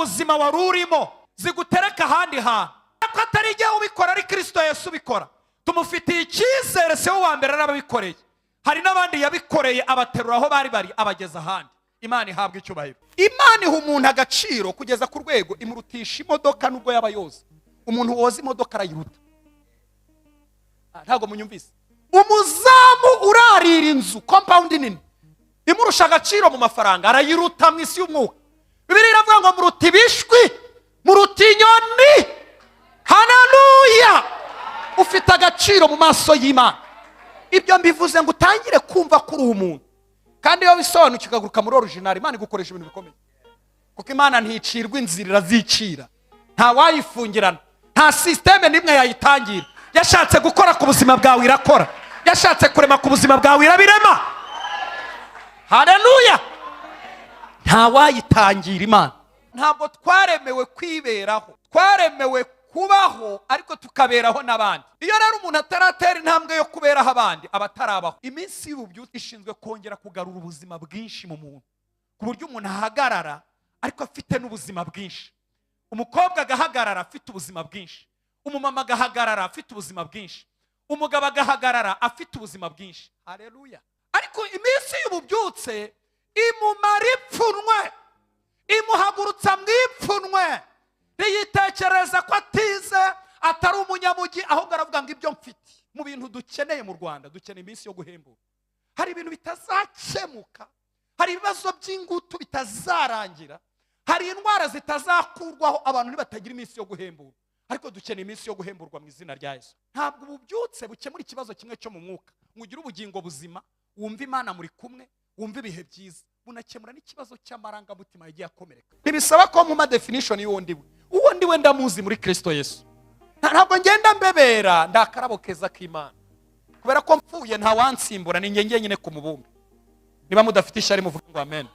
buzima wari urimo zigutereka ahandi hantu, ko atari igihe ubikora ari Kristo Yesu ubikora. Tumufitiye icyizere, se wa mbere n'ababikoreye. Hari n'abandi yabikoreye abaterura aho bari bari abageza ahandi. Imana ihabwa icyubahiro. Imana iha umuntu agaciro kugeza ku rwego imurutisha imodoka nubwo yabayoza. Umuntu woza imodoka arayiruta. Ntago munyumvise. Umuzamu urarira inzu compound nini imurusha agaciro mu mafaranga arayiruta mu isi y'umwuka. Bibiliya iravuga ngo muruta ibishwi, muruta inyoni. Haleluya! Ufite agaciro mu maso y'Imana. Ibyo mbivuze ngo utangire kumva kuri umuntu, kandi iyo bisobanukiwe ukaguruka muri original, Imana igukoresha ibintu bikomeye. Kuko Imana nticirwa inzira, irazicira. Nta wayifungirana, nta systeme nimwe yayitangira. Yashatse gukora ku buzima bwawe irakora, yashatse kurema ku buzima bwawe irabirema. Haleluya! Nta wayitangira Imana. Ntabwo twaremewe kwiberaho, twaremewe kubaho ariko tukaberaho n'abandi. Iyo rero umuntu ataratera intambwe yo kuberaho abandi abatarabaho, iminsi y'ububyutse ishinzwe kongera kugarura ubuzima bwinshi mu muntu, ku buryo umuntu ahagarara ariko afite n'ubuzima bwinshi. Umukobwa agahagarara afite ubuzima bwinshi, umumama agahagarara afite ubuzima bwinshi, umugabo agahagarara afite ubuzima bwinshi. Haleluya! Ariko iminsi y'ububyutse imumara ipfunwe, imuhagurutsa mu ipfunwe. Ntiyitekereza ko atize, atari umunyamugi, ahubwo aravuga ngo ibyo mfite. Mu bintu dukeneye mu Rwanda, dukeneye iminsi yo guhembura. Hari ibintu bitazakemuka, hari ibibazo by'ingutu bitazarangira, hari indwara zitazakurwaho abantu ntibatagira iminsi yo guhembura. Ariko dukeneye iminsi yo guhemburwa mu izina rya Yesu. Ntabwo ububyutse bukemura ikibazo kimwe cyo mu mwuka, mugira ubugingo buzima, wumva Imana muri kumwe, wumva ibihe byiza, bunakemura n'ikibazo cy'amarangamutima yagiye akomereka. Ntibisaba ko mu definition y'uwundi we, uwundi we ndamuzi muri Kristo Yesu. Ntabwo ngenda mbebera ndakarabo keza k'Imana, kubera ko mpfuye nta wansimbura, ni njye nyine ku mubumbe. Niba mudafite ishyari muvuga ngo amen.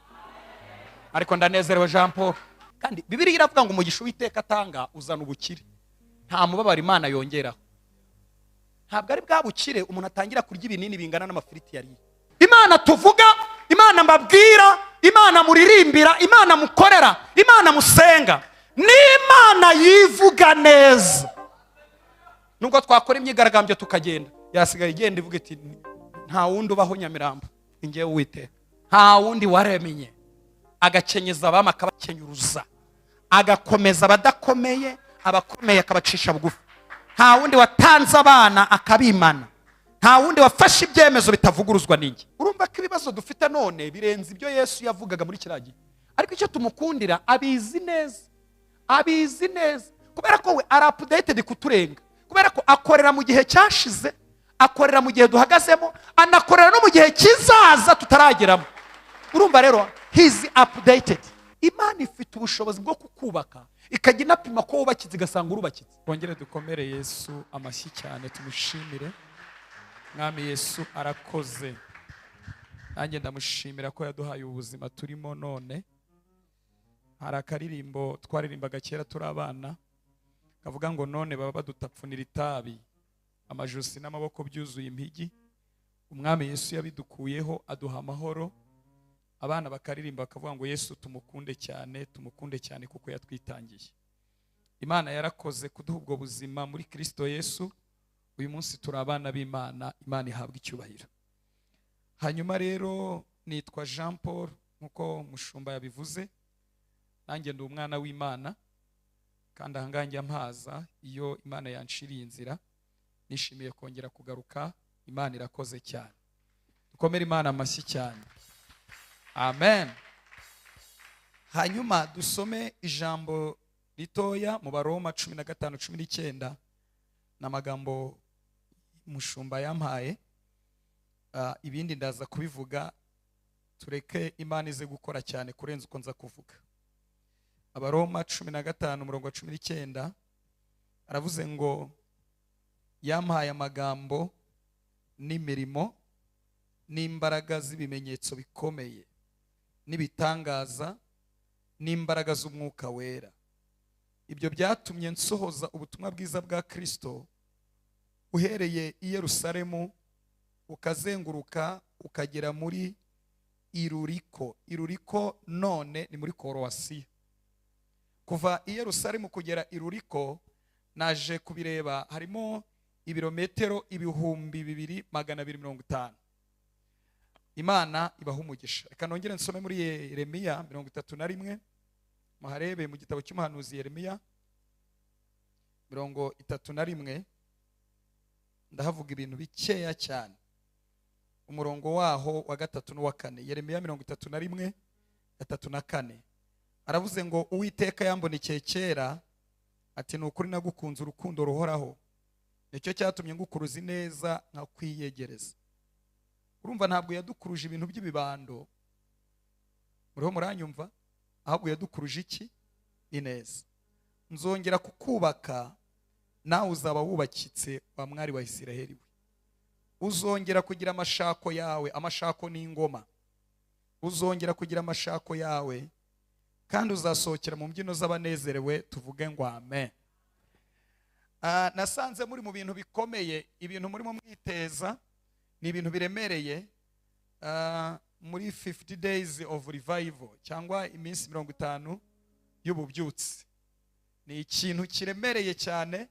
Ariko ndanezerewe Jean Paul, kandi Bibiliya iravuga ngo umugisha Uwiteka atanga uzana ubukire, nta mubabaro Imana yongeraho. Ntabwo ari bwa bukire umuntu atangira kurya ibinini bingana n'amafiriti yari. Imana tuvuga, Imana mbabwira, Imana muririmbira, Imana mukorera, Imana musenga, ni Imana yivuga neza. Nubwo twakora imyigaragambyo tukagenda, yasigaye igenda ivuga iti nta wundi ubaho Nyamirambo ingiye Uwiteka. Nta wundi waremeye, agakenyeza abama akabakenyuruza, agakomeza abadakomeye, abakomeye akabacisha bugufi. Nta wundi watanze abana akabimana, nta wundi wafashe ibyemezo bitavuguruzwa n'ingi. Urumva ko ibibazo dufite none birenze ibyo Yesu yavugaga muri kiragiye. Ariko icyo tumukundira abizi neza, abizi neza, kubera ko we ari updated kuturenga, kubera ko akorera mu gihe cyashize, akorera mu gihe duhagazemo, anakorera no mu gihe kizaza tutarageramo. Urumva rero he's updated. Imana ifite ubushobozi bwo kukubaka, ikajya inapima ko wubakitse igasanga urubakitse. Twongere dukomere Yesu amashyi cyane, tumushimire. Mwami Yesu arakoze. Nanjye ndamushimira ko yaduhaye ubuzima turimo none. Hari akaririmbo twaririmbaga kera turi abana kavuga ngo none baba badutapfunira itabi, amajosi n'amaboko byuzuye impigi. Umwami Yesu yabidukuyeho aduha amahoro. Abana bakaririmba bakavuga ngo Yesu tumukunde cyane kuko yatwitangiye. Imana yarakoze kuduha ubwo buzima muri Kristo Yesu. Uyu munsi turi abana b'Imana, Imana ihabwa icyubahiro. Hanyuma rero nitwa Jean Paul nkuko mushumba yabivuze. Nanjye ndi umwana w'Imana, kandi ahanganjye mpaza iyo Imana yanshiriye inzira. Nishimiye kongera kugaruka. Imana irakoze cyane. Dukomere Imana amashyi cyane. Amen. Hanyuma dusome ijambo ritoya mu Baroma 15:19 n'amagambo mushumba yampaye. Ibindi ndaza kubivuga, tureke Imana ize gukora cyane kurenza uko nza kuvuga. Abaroma 15:19 aravuze ngo yampaye amagambo n'imirimo n'imbaraga z'ibimenyetso bikomeye n'ibitangaza n'imbaraga z'umwuka wera. Ibyo byatumye nsohoza ubutumwa bwiza bwa Kristo uhereye i Yerusalemu ukazenguruka ukagera muri Iruriko none ni muri Korowasiya, kuva i Yerusalemu kugera i Ruriko naje kubireba harimo ibirometero 2250. Imana ibaha umugisha. Reka nongere nsome muri Yeremiya 31, muharebe mu gitabo cy'umuhanuzi Yeremiya 31. Ndahavuga ibintu bikeya cyane. Umurongo waho wa 3 n'uwa 4. Yeremiya 31, 3 na 4. Aravuze ngo Uwiteka yambonekeye kera ati nukuri nagukunze urukundo ruhoraho. Nicyo cyatumye ngukuruza neza nka kwiyegereza. Urumva ntabwo yadukuruje ibintu by'ibibando. Muriho muranyumva? Ahubwo yadukuruje iki? Ineza. Nzongera kukubaka nawe uzaba wubakitse wa mwari wa Isiraheli we. Uzongera kugira amashako yawe, amashako n'ingoma. Uzongera kugira amashako yawe kandi uzasohokera mu mbyino z'abanezerewe, tuvuge ngo amen. Nasanze muri mu bintu bikomeye, ibintu muri mu mwiteza ni ibintu biremereye. Muri 50 days of revival cyangwa iminsi 50 y'ububyutsi, ni ikintu kiremereye cyane.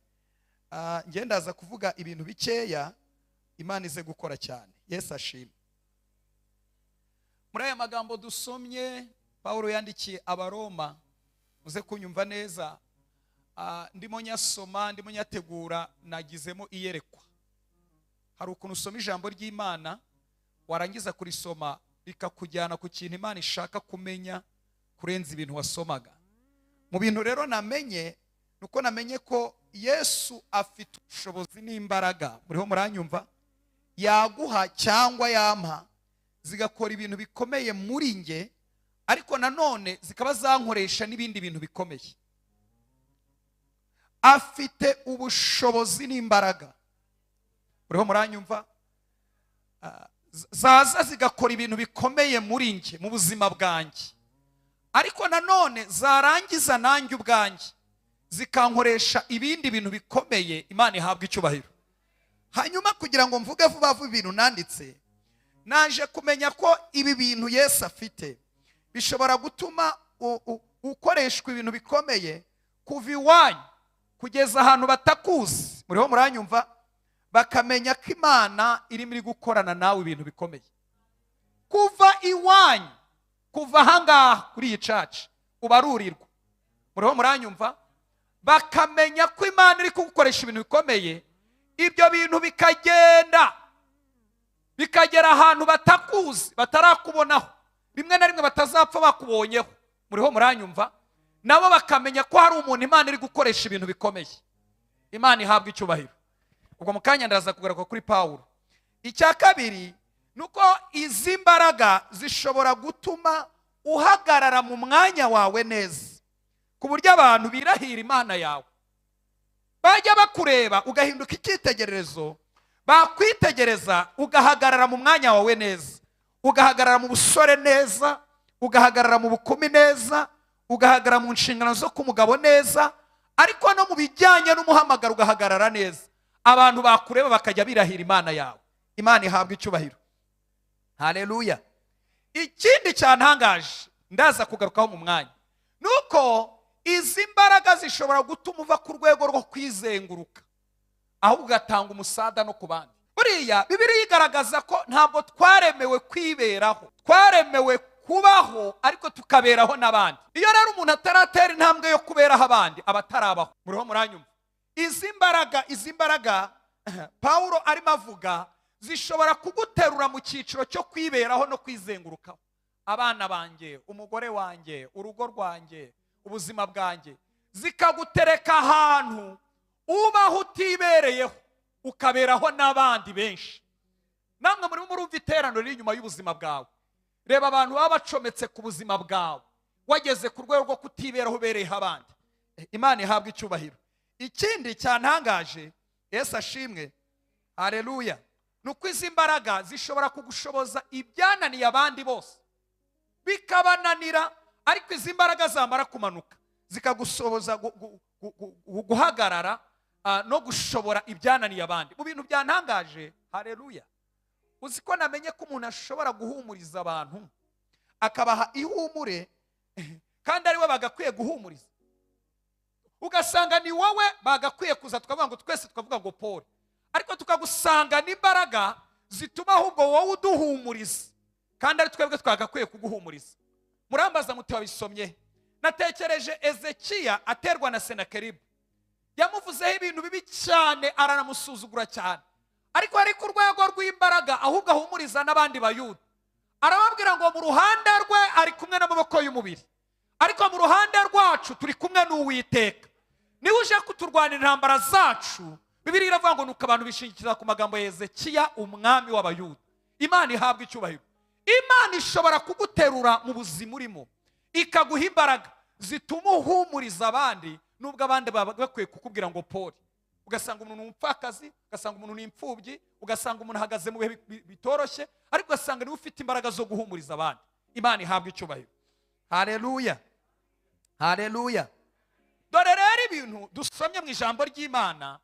Ngendaza kuvuga ibintu bikeya Imana ize gukora cyane. Yesu ashimwe. Muri aya magambo dusomye Paulo yandikiye Abaroma, muze kunyumva neza. Ndimo nyasoma, ndimo nyategura, nagizemo iyerekwa. Hari ukuntu usoma ijambo ry'Imana warangiza kurisoma rikakujyana ku kintu Imana ishaka kumenya kurenza ibintu wasomaga. Mu bintu rero namenye nuko namenye ko Yesu afite ubushobozi n'imbaraga, muriho muranyumva, yaguha cyangwa yampa zigakora ibintu bikomeye muri nge, ariko nanone zikaba zankoresha n'ibindi bintu bikomeye. Afite ubushobozi n'imbaraga, muriho muranyumva, zaza zigakora ibintu bikomeye muri nge mu buzima bwanjye, ariko nanone zarangiza nanjye ubwanjye zikankoresha ibindi bintu bikomeye. Imana ihabwa icyubahiro. Hanyuma kugira ngo mvuge vuba vuba ibintu nanditse, naje kumenya ko ibi bintu Yesu afite bishobora gutuma ukoreshwa ibintu bikomeye kuva iwanyu kugeza ahantu batakuzi, muriho muranyumva, bakamenya ko Imana irimo iri gukorana nawe ibintu bikomeye. Kuva iwanyu, kuva ahangaha kuri iyi church ubarurirwa, muriho muranyumva, bakamenya ko Imana iri kugukoresha ibintu bikomeye. Ibyo bintu bikagera ahantu batakuzi, batarakubonaho, rimwe na rimwe batazapfa bakubonyeho, muriho muranyumva, nabo bakamenya ko hari umuntu Imana iri gukoresha ibintu bikomeye. Imana ihabwa icyubahiro. Ubwo mukanya ndaza kugaruka kuri Paulo. Icya kabiri nuko izi mbaraga zishobora gutuma uhagarara mu mwanya wawe neza, ku buryo abantu birahira Imana yawe, bajya bakureba ugahinduka icyitegererezo, bakwitegereza ugahagarara mu mwanya wawe neza, ugahagarara mu busore neza, ugahagarara mu bukumi neza, ugahagarara mu nshingano zo kumugabo neza, ariko no mu bijyanye n'umuhamagaro ugahagarara neza. Abantu bakureba bakajya birahira Imana yawe. Imana ihabwa icyubahiro. Haleluya. Ikindi cyantangaje ndaza kugarukaho mu mwanya, nuko izi mbaraga zishobora gutuma uva ku rwego rwo kwizenguruka ahubwo ugatanga umusada no ku bandi. Buriya Bibiliya igaragaza ko ntabwo twaremewe kwiberaho, twaremewe kubaho ariko tukaberaho n'abandi. Iyo rero umuntu ataratera intambwe yo kuberaho abandi aba atarabaho. Muriho muranyumva? Izi mbaraga Paulo arimo avuga zishobora kuguterura mu cyiciro cyo kwiberaho no kwizengurukaho. Abana banjye, umugore wanjye, urugo rwanjye, ubuzima bwanjye, zikagutereka ahantu ubaho utibereyeho ukaberaho n'abandi benshi. Namwe muri murumva iteraniro riri inyuma y'ubuzima bwawe. Reba abantu baba bacometse ku buzima bwawe, wageze ku rwego rwo kutiberaho ubereyeho abandi. Imana ihabwa icyubahiro. Ikindi cyantangaje, Yesu ashimwe, haleluya, nuko izi mbaraga zishobora kugushoboza ibyananiye abandi bose bikabananira, ariko izi mbaraga zamara kumanuka zikagusoboza guhagarara no gushobora ibyananiye abandi. Mu bintu byantangaje, haleluya, uzi ko namenye ko umuntu ashobora guhumuriza abantu akabaha ihumure kandi ari we bagakwiye guhumuriza. ugasanga ni wowe bagakwiye kuza tukavuga ngo twese tukavuga ngo Paul, ariko tukagusanga n'imbaraga zituma ahubwo wowe uduhumuriza kandi ari twebwe twagakwiye kuguhumuriza. Murambaza muti wabisomye? Natekereje Ezekiya aterwa na Senakeribu, yamuvuzeho ibintu bibi cyane, aranamusuzugura cyane, ariko ari ku rwego rw'imbaraga ahubwo ahumuriza n'abandi bayuda. Arababwira ngo mu ruhande rwe ari kumwe n'amaboko y'umubiri, ariko mu ruhande rwacu turi kumwe n'Uwiteka. Niwe uje kuturwanira intambara zacu. Bibiliya iravuga ngo nuko abantu bishingikiriza ku magambo ya Ezekiya umwami w'abayuda. Imana ihabwa icyubahiro. Imana ishobora kuguterura mu buzima urimo, ikaguha imbaraga zituma uhumuriza abandi nubwo abandi bakwiye kukubwira ngo Paul. Ugasanga umuntu ni umupfakazi, ugasanga umuntu ni imfubyi, ugasanga umuntu ahagaze mu bihe bitoroshye, ariko ugasanga niwe ufite imbaraga zo guhumuriza abandi. Imana ihabwa icyubahiro. Haleluya, haleluya. Dore rero ibintu dusomye mu ijambo ry'Imana,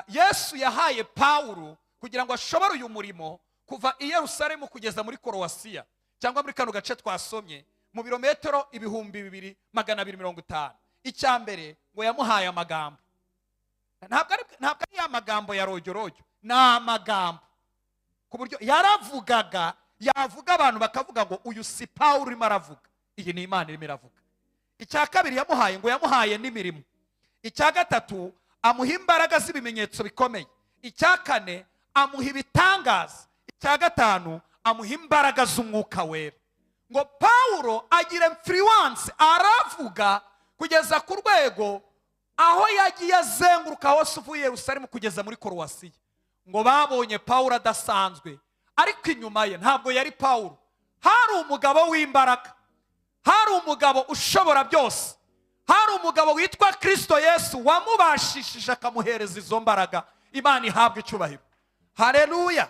Yesu yahaye Pawulo kugira ngo ashobore uyu murimo kuva i Yerusalemu kugeza muri Korowasiya, cyangwa muri kano gace twasomye mu birometero 2250. Icya mbere ngo yamuhaye amagambo. Ntabwo ari ya magambo ya rojyorojyo, ni amagambo ku buryo yaravugaga, yavuga abantu bakavuga ngo uyu si Pawulo urimo aravuga, iyi ni Imana irimo iravuga. Icya kabiri yamuhaye ngo yamuhaye n'imirimo. Icya gatatu amuha imbaraga z'ibimenyetso bikomeye. Icya kane amuha ibitangaza. Icya gatanu amuha imbaraga z'umwuka wera. Ngo Pawulo agira influence, aravuga kugeza ku rwego aho yagiye azenguruka hose uvuye Yerusalemu kugeza muri Korowasiya. Ngo babonye Pawulo adasanzwe, ariko inyuma ye ntabwo yari Pawulo, hari umugabo w'imbaraga, hari umugabo ushobora byose, hari umugabo witwa Kristo Yesu wamubashishije akamuhereza izo mbaraga. Imana ihabwa icyubahiro. Haleluya,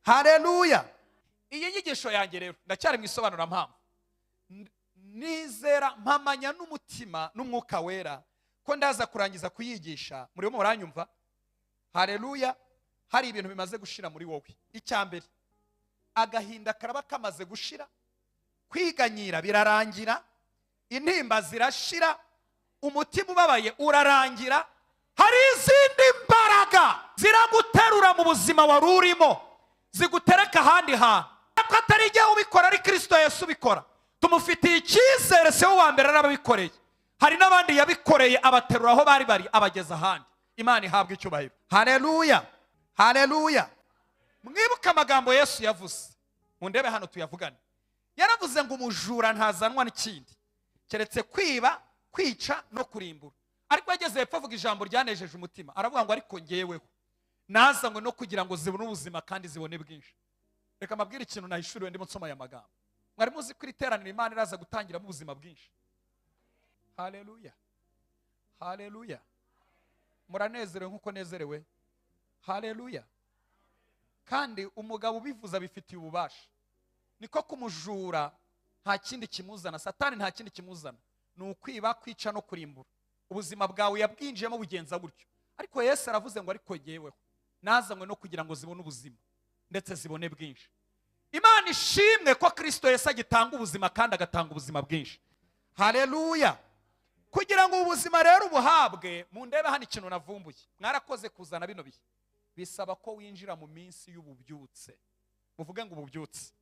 haleluya. Iyi nyigisho yanjye rero ndacyari mu isobanura mpamvu, nizera mpamanya n'umutima n'umwuka wera ko ndaza kurangiza kuyigisha. Muri bo muranyumva? Haleluya. Hari ibintu bimaze gushira muri wowe. Icya mbere, agahinda karaba kamaze gushira, kwiganyira birarangira, intimba zirashira, umutima ubabaye urarangira. Hari izindi mbaraga ziraguterura mu buzima wari urimo, zigutereka ahandi hantu. Ko atari igihe ubikora, ari Kristo Yesu ubikora. Tumufitiye icyizere, se wa mbere arabikoreye. Hari n'abandi yabikoreye abaterura aho bari bari abageza ahandi. Imana ihabwa icyubahiro. Haleluya, haleluya. Mwibuka amagambo Yesu yavuze, mundebe hano tuyavugane. Yaravuze ngo umujura ntazanwa n'ikindi keretse kwiba, kwica no kurimbura. Ariko yageze hepfo avuga ijambo ryanejeje umutima, aravuga ngo ariko ngeweho nazanywe no kugira ngo zibone ubuzima kandi zibone bwinshi. Reka mabwire ikintu nahishuriwe ndimo nsoma aya magambo. Mwari muzi ko iteraniro Imana iraza gutangira mu buzima bwinshi. Haleluya, haleluya. Muranezerewe nkuko nezerewe? Haleluya. Kandi umugabo ubivuza bifitiye ububasha. Niko kumujura nta kindi kimuzana, Satani nta kindi kimuzana, ni ukwiba, kwica no kurimbura. Ubuzima bwawe yabwinjiyemo bugenza gutyo. Ariko Yesu aravuze ngo ariko ngeweho nazanywe no kugira ngo zibone ubuzima ndetse zibone bwinshi. Imana ishimwe ko Kristo Yesu agitanga ubuzima kandi agatanga ubuzima bwinshi. Haleluya. Kugira ngo ubuzima rero ubuhabwe, mundebe hano ikintu navumbuye. Mwarakoze kuzana bino bihe. Bisaba ko winjira mu minsi y'ububyutse. Muvuge ngo ububyutse.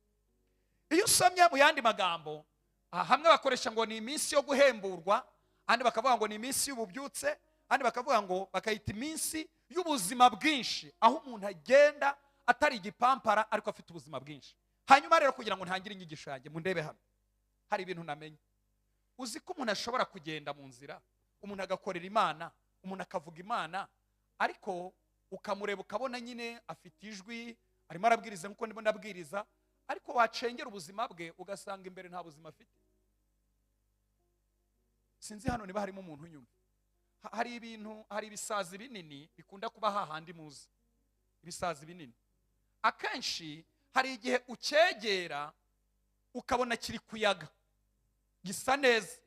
Iyo usomye mu yandi magambo, hamwe bakoresha ngo ni iminsi yo guhemburwa, andi bakavuga ngo ni iminsi y'ububyutse, andi bakavuga ngo bakayita iminsi y'ubuzima bwinshi, aho umuntu agenda atari igipampara ariko afite ubuzima bwinshi. Hanyuma rero kugira ngo ntangire inyigisho yanjye, mundebe hano hari ibintu namenye. Uzi ko umuntu ashobora kugenda mu nzira, umuntu agakorera Imana, umuntu akavuga Imana, ariko ukamureba ukabona nyine afite ijwi, arimo arabwiriza nkuko ndimo ndabwiriza, ariko wacengera ubuzima bwe ugasanga imbere nta buzima afite. Sinzi hano niba harimo umuntu unyuma. Hari ibintu, hari ibisazi binini bikunda kuba hahandi muzi. Ibisazi binini akenshi hari igihe ucyegera ukabona kiri kuyaga gisa neza,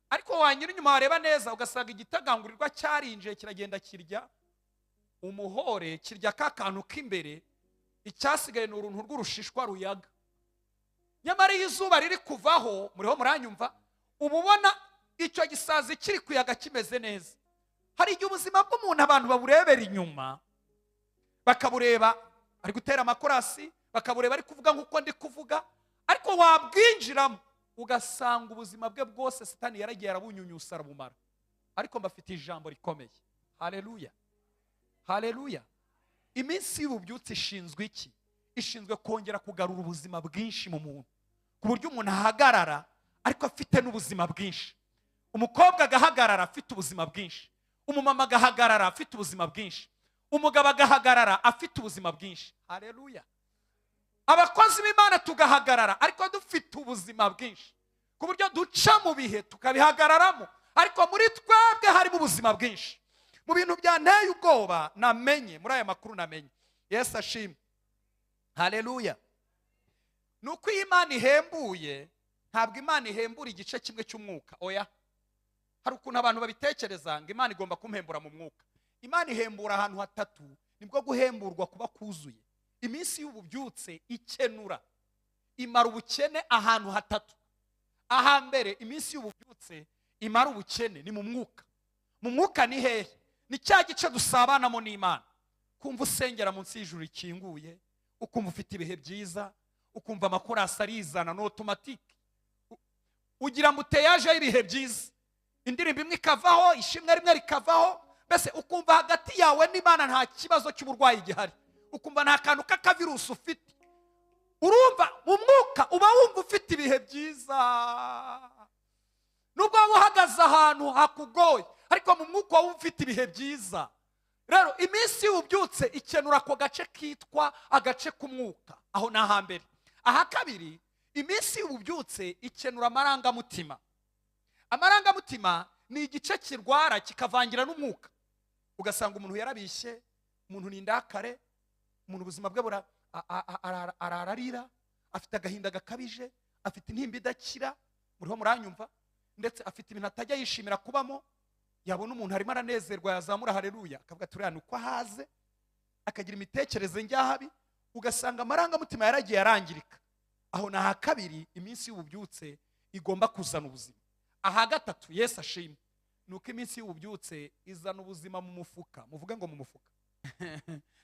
ariko wanyura inyuma wareba neza ugasanga igitagangurirwa cyarinjiye kiragenda kirya umuhore, kirya ka kantu k'imbere, icyasigaye ni uruntu rw'urushishwa ruyaga. Nyamara iyo izuba riri kuvaho, muriho muranyumva, ubona icyo gisazi kiri kuyaga kimeze neza. Hari igihe ubuzima bw'umuntu abantu baburebera inyuma, bakabureba ari gutera amakorasi, bakabureba ari kuvuga nk'uko ndi kuvuga, ariko wabwinjiramo ugasanga ubuzima bwe bwose Satani yaragiye arabunyunyusa arabumara. Ariko mbafite ijambo rikomeye. Haleluya, haleluya. Iminsi y'ububyutse ishinzwe iki? Ishinzwe kongera kugarura ubuzima bwinshi mu muntu, ku buryo umuntu ahagarara ariko afite n'ubuzima bwinshi. Umukobwa agahagarara afite ubuzima bwinshi, umumama agahagarara afite ubuzima bwinshi, umugabo agahagarara afite ubuzima bwinshi. Haleluya. Abakozi b'Imana tugahagarara ariko dufite ubuzima bwinshi, ku buryo duca mu bihe tukabihagararamo, ariko muri twebwe harimo ubuzima bwinshi. Mu bintu byanteye ubwoba namenye, muri aya makuru namenye, Yesu ashimwe, haleluya, nuko Imana ihembuye, ntabwo Imana ihembura igice kimwe cy'umwuka. Oya, hari ukuntu abantu babitekereza ngo Imana igomba kumpembura mu mwuka. Imana ihembura ahantu hatatu, nibwo guhemburwa kuba kuzuye. Iminsi y'ububyutse ikenura, imara ubukene ahantu hatatu. Ahambere iminsi y'ububyutse imara ubukene ni mu mwuka. Mu mwuka ni hehe? Ni cya gice dusabanamo n'Imana. Kumva usengera munsi y'ijuru rikinguye, ukumva ufite ibihe byiza, ukumva amakorasi arizana no automatic, ugira ngo uteyaje ibihe byiza, indirimbo imwe ikavaho, ishimwe rimwe rikavaho, mbese ukumva hagati yawe n'Imana nta kibazo cy'uburwayi gihari, ukumva nta kantu k'akavirusi ufite. Urumva mu mwuka uba wumva ufite ibihe byiza, nubwo waba uhagaze ahantu hakugoye, ariko mu mwuka waba ufite ibihe byiza. Rero iminsi y'ububyutse ikenura ako gace kitwa agace k'umwuka, aho ni ahambere. Aha kabiri, iminsi y'ububyutse ikenura amarangamutima. Amarangamutima ni igice kirwara kikavangira n'umwuka, ugasanga umuntu yarabishye, umuntu ni indakare, umuntu ubuzima bwe arararira, afite agahinda gakabije, afite intimba idakira, muriho muranyumva, ndetse afite ibintu atajya yishimira kubamo. Yabona umuntu harimo aranezerwa, yazamura haleluya, akavuga turiya nuko ahaze, akagira imitekerereze njyahabi, ugasanga amarangamutima yaragiye arangirika. Aho na kabiri, iminsi y'ububyutse igomba kuzana ubuzima. Aha gatatu, Yesu ashimwe, nuko iminsi y'ububyutse izana ubuzima mu mufuka. Muvuge ngo mu mufuka.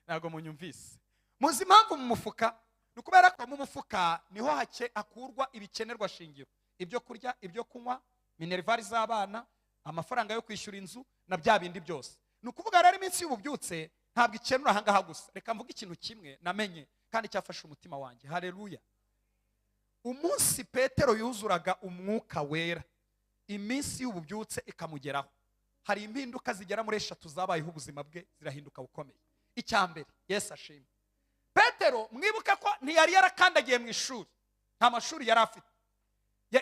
Ntabwo munyumvise. Muzi impamvu mu mufuka? Nukubera ko mu mufuka niho hakurwa ibikenerwa shingiro, ibyo kurya, ibyo kunywa, minervari z'abana, amafaranga yo kwishyura inzu na bya bindi byose. Nukuvuga rero iminsi y'ububyutse ntabwo ikenura ahangaha gusa. Reka mvuge ikintu kimwe namenye kandi cyafashe umutima wanjye. Haleluya. Umunsi Petero yuzuraga umwuka wera, iminsi y'ububyutse ikamugeraho, hari impinduka zigera muri 3 zabayeho, ubuzima bwe zirahinduka bukomeye. Icyambere, Yesu ashimwe, Petero mwibuka ko ntiyari yarakandagiye mu ishuri, nta mashuri yari afite,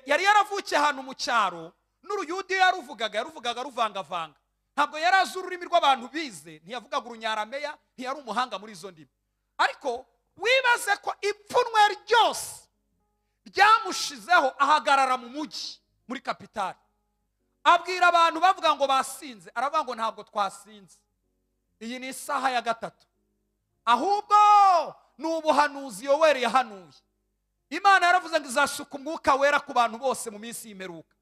yari yaravukiye ahantu mu cyaro, n'uruyudiyo yaruvugaga ruvangavanga, ntabwo yari azi ururimi rw'abantu bize, ntiyavugaga urunyarameya, ntiyari umuhanga muri izo ndimi. Ariko wibaze ko ipfunwe ryose ryamushizeho, ahagarara mu mujyi muri kapitali, abwira abantu bavuga ngo basinze, aravuga ngo ntabwo twasinze, iyi ni isaha ya gatatu, ahubwo ni ubuhanuzi Yoweri yahanuye. Imana yaravuze ngo izasuka umwuka wera ku bantu bose mu minsi y'imperuka.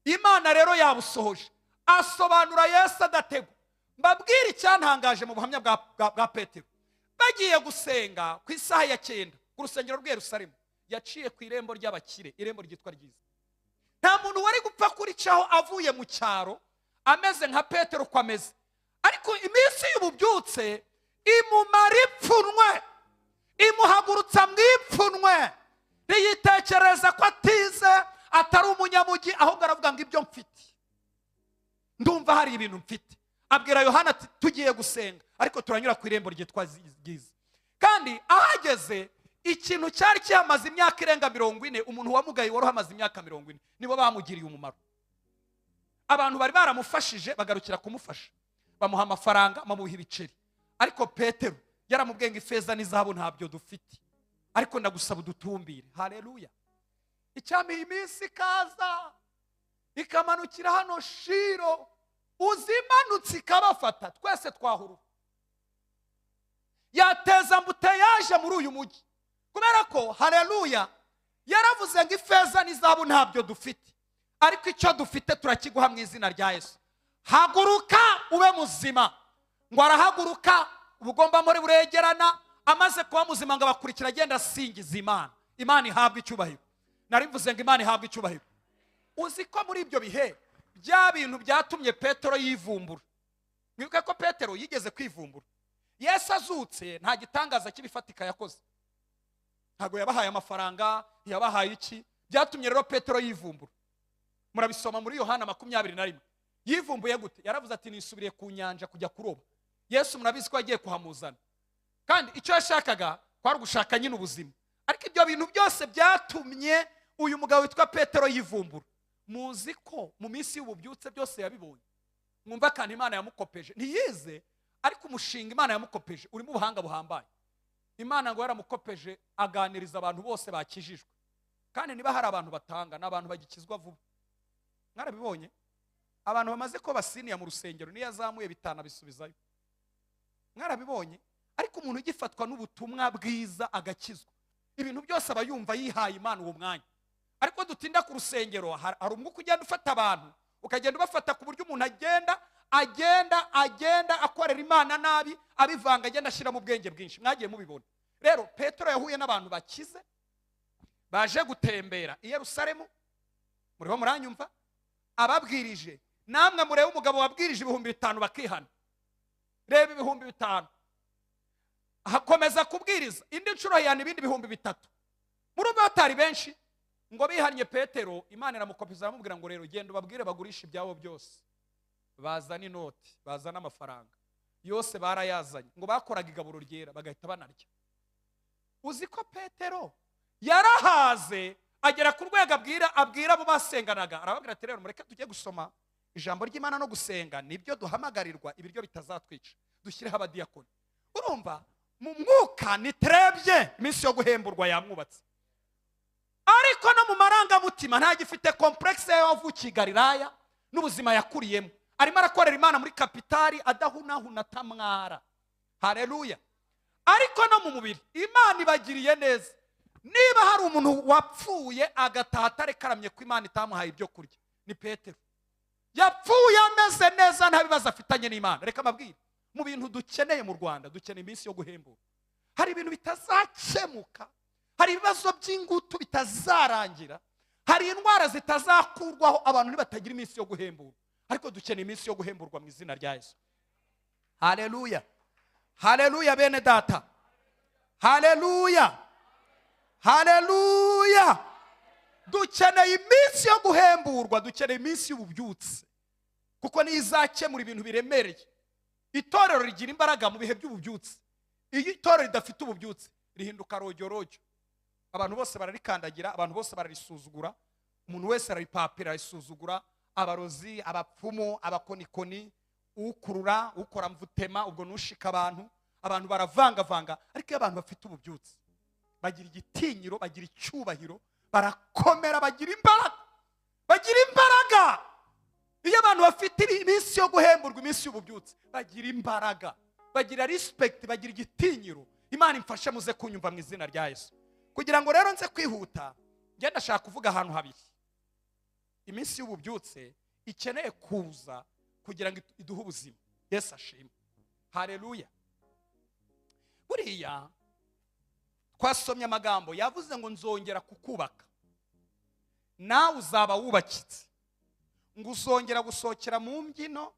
Imana rero yabusohoje, asobanura Yesu adategwa. Mbabwira icyantangaje mu buhamya bwa Petero, bagiye gusenga ku isaha ya 9 ku rusengero rw'i Yerusalemu, yaciye ku irembo ry'abakire, irembo ryitwa Ryiza. Nta muntu wari gupfa kuricaho avuye mu cyaro ameze nka Petero ko ameze. Ariko iminsi y'ububyutse imumara ipfunwe, imuhagurutsa mu ipfunwe, ntiyitekereza ko atize, atari umunyamugi, ahubwo aravuga ngo ibyo mfite, ndumva hari ibintu mfite. Abwira Yohana ati tugiye gusenga, ariko turanyura ku irembo ryitwa Ryiza. Kandi ahageze, ikintu cyari cyamaze imyaka irenga 40, umuntu wamugaye wari hamaze imyaka 40, nibo bamugiriye umumaro. Abantu bari baramufashije bagarukira kumufasha, bamuha amafaranga, bamuha ibiceri. Ariko Petero yaramubwiye ngo ifeza n'izahabu ntabyo dufite, ariko ndagusaba udutumbire. Haleluya. Icyami iminsi kaza ikamanukira hano Shiro, uzimanutse ikabafata, twese twahuru, yateza mbuteyaje muri uyu mujyi. Kubera ko haleluya yaravuze ngo ifeza n'izahabu ntabyo dufite, ariko icyo dufite turakiguha mu izina rya Yesu. Haguruka ube muzima. Ngo arahaguruka, ubugomba muri buregerana, amaze kuba muzima ngo abakurikira agenda asingiza Imana. Imana ihabwa icyubahiro. Narivuze ngo Imana ihabwa icyubahiro. Uzi ko muri ibyo bihe bya bintu byatumye Petero yivumbura. Mwibuke ko Petero yigeze kwivumbura. Yesu azutse nta gitangaza kibifatika yakoze. Ntago yabahaye amafaranga, yabahaye iki? Byatumye rero Petero yivumbura. Murabisoma muri Yohana 21. Yivumbuye gute? Yaravuze ati nisubiriye ku nyanja kujya kuroba. Yesu murabizi ko yagiye kuhamuzana. Kandi icyo yashakaga kwari gushaka nyine ubuzima. Ariko ibyo bintu byose byatumye uyu mugabo witwa Petero yivumbura. Muzi ko mu minsi y'ububyutse byose yabibonye. Mwumva kandi Imana yamukopeje. Ntiyize, ariko umushinga Imana yamukopeje urimo ubuhanga buhambaye. Imana ngo yaramukopeje aganiriza abantu bose bakijijwe. Kandi niba hari abantu batanga n'abantu bagikizwa vuba. Mwarabibonye? Abantu bamaze ko basiniya mu rusengero niyo yazamuye bitana bisubizayo. Mwarabibonye? Ariko umuntu ugifatwa n'ubutumwa bwiza agakizwa, ibintu byose aba yumva yihaye Imana uwo mwanya. Ariko dutinda ku rusengero, hari umwuka ugenda ufata abantu, ukagenda ubafata ku buryo umuntu agenda akorera Imana nabi, abivanga agenda ashyira mu bwenge bwinshi. Mwagiye mubibona. Rero Petero yahuye n'abantu bakize baje gutembera i Yerusalemu. Muriho muranyumva? Ababwirije, namwe murebe umugabo wabwirije 5,000 bakihana. Reba 5,000. Hakomeza kubwiriza indi nshuro yana ibindi 3,000. Murumva batari benshi ngo bihanye Petero. Imana iramukopeza aramubwira ngo rero genda ubabwire bagurisha ibyabo byose, bazana inoti, bazana amafaranga yose barayazanye. Ngo bakoraga igaburo ryera bagahita banarya. Uzi ko Petero yarahaze agera ku rwego abwira abo basenganaga, arababwira ati rero mureke tujye gusoma ijambo ry'Imana no gusenga, nibyo duhamagarirwa, ibiryo bitazatwica, dushyireho abadiyakoni. Urumva mu mwuka nitrebye iminsi yo guhemburwa yamwubatse. Ariko no mu marangamutima ntagifite complexe yavukiye Galilaya n'ubuzima yakuriyemo. Arimo arakorera Imana muri kapitali adahunahuna tamwara. Haleluya. Ariko no mu mubiri Imana ibagiriye neza. Niba hari umuntu wapfuye agataha atarekaramye ko Imana itamuhaye ibyo kurya, ni Petero. Yapfuye ameze neza nta bibazo afitanye n'Imana. Reka mabwire, mu bintu dukeneye mu Rwanda dukeneye iminsi yo guhembura. Hari ibintu bitazakemuka, hari ibibazo by'ingutu bitazarangira, hari indwara zitazakurwaho abantu nibatagira iminsi yo guhembura. Ariko dukeneye iminsi yo guhemburwa mu izina rya Yesu. Haleluya. Haleluya bene data. Haleluya. Haleluya. Dukeneye iminsi yo guhemburwa, dukeneye iminsi y'ububyutse, kuko ni izakemura ibintu biremereye. Itorero rigira imbaraga mu bihe by'ububyutse. Iyo itorero ridafite ububyutse rihinduka rojyorojyo. Abantu bose bararikandagira, abantu bose bararisuzugura, umuntu wese araripapira arisuzugura. Abarozi, abapfumu, abakonikoni, ukurura, ukora mvutema, ubwo nushika abantu baravanga. Ariko abantu bafite ububyutse bagira igitinyiro, bagira icyubahiro, barakomera, bagira imbaraga. Iyo abantu bafite iminsi yo guhemburwa, iminsi y'ububyutse, bagira imbaraga, bagira respect, bagira igitinyiro. Imana imfashe muze kunyumva mu izina rya Yesu. Kugira ngo rero nze kwihuta, ngenda ndashaka kuvuga ahantu habiri. Iminsi y'ububyutse ikeneye kuza kugira ngo iduhe ubuzima. Yesu ashimwe. Haleluya. Buriya twasomye amagambo yavuze ngo nzongera kukubaka, nawe uzaba wubakitse. Ngo uzongera gusohokera mu mbyino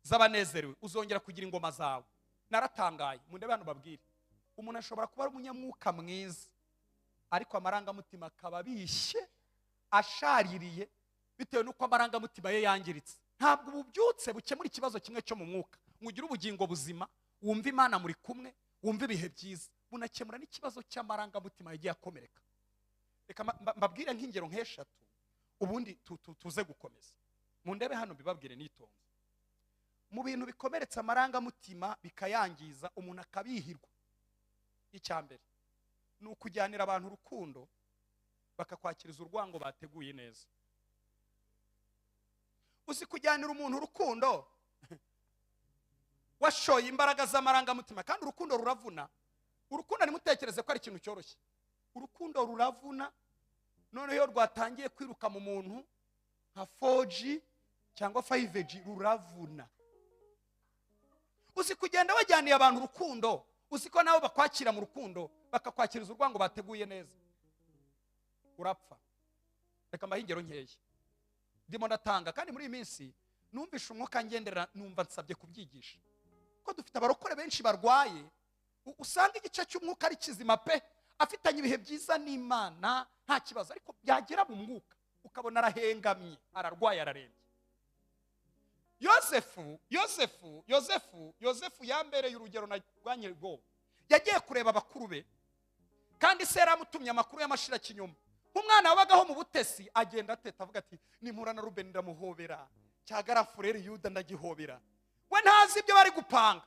z'abanezerewe, uzongera kugira ingoma zawe. Naratangaye, mundebe hano babwire, umuntu ashobora kuba ari umunyamwuka mwiza ariko amarangamutima akaba bishe, ashaririye, bitewe nuko amarangamutima ye yangiritse. Ntabwo ububyutse bukemura ikibazo kimwe cyo mu mwuka. Mugira ubugingo buzima, wumva Imana muri kumwe, wumva ibihe byiza, bunakemura n'ikibazo cy'amarangamutima yagiye akomereka. Reka mbabwire nk'ingero nk'eshatu ubundi tuze gukomeza. Mundebe hano bibabwire nitonze. Mu bintu bikomeretsa amarangamutima bikayangiza, umuntu akabihirwa, icyambere ni ukujyanira abantu urukundo bakakwakiriza urwango bateguye neza. Uzi kujyanira umuntu urukundo washoye imbaraga z'amarangamutima, kandi urukundo ruravuna. Urukundo nimutekereze ko ari ikintu cyoroshye. Urukundo ruravuna. None iyo rwatangiye kwiruka mu muntu nka 4G cyangwa 5G ruravuna. Uzi kugenda wajyaniye abantu urukundo, uzi ko nabo bakwakira mu rukundo, bakakwakiriza urwango bateguye neza, urapfa. Reka mbahingero nkeya ndimo ndatanga, kandi muri iyi minsi numvishe umwuka ngendera, numva nsabye kubyigisha ko dufite abarokore benshi barwaye, usanga igice cy'umwuka ari kizima pe, afitanye ibihe byiza n'Imana nta kibazo, ariko byagera mu mwuka ukabona arahengamye, ararwaye, ararembye. Yosefu yambereye urugero narwanye rwobo. Yagiye kureba abakuru be, kandi se yaramutumye amakuru y'amashira kinyuma. Umwana wabagaho mu butesi agenda ateta avuga ati nimpura na Rubeni ndamuhobera, cyagara Fureri Yuda ndagihobera. We ntazi ibyo bari gupanga,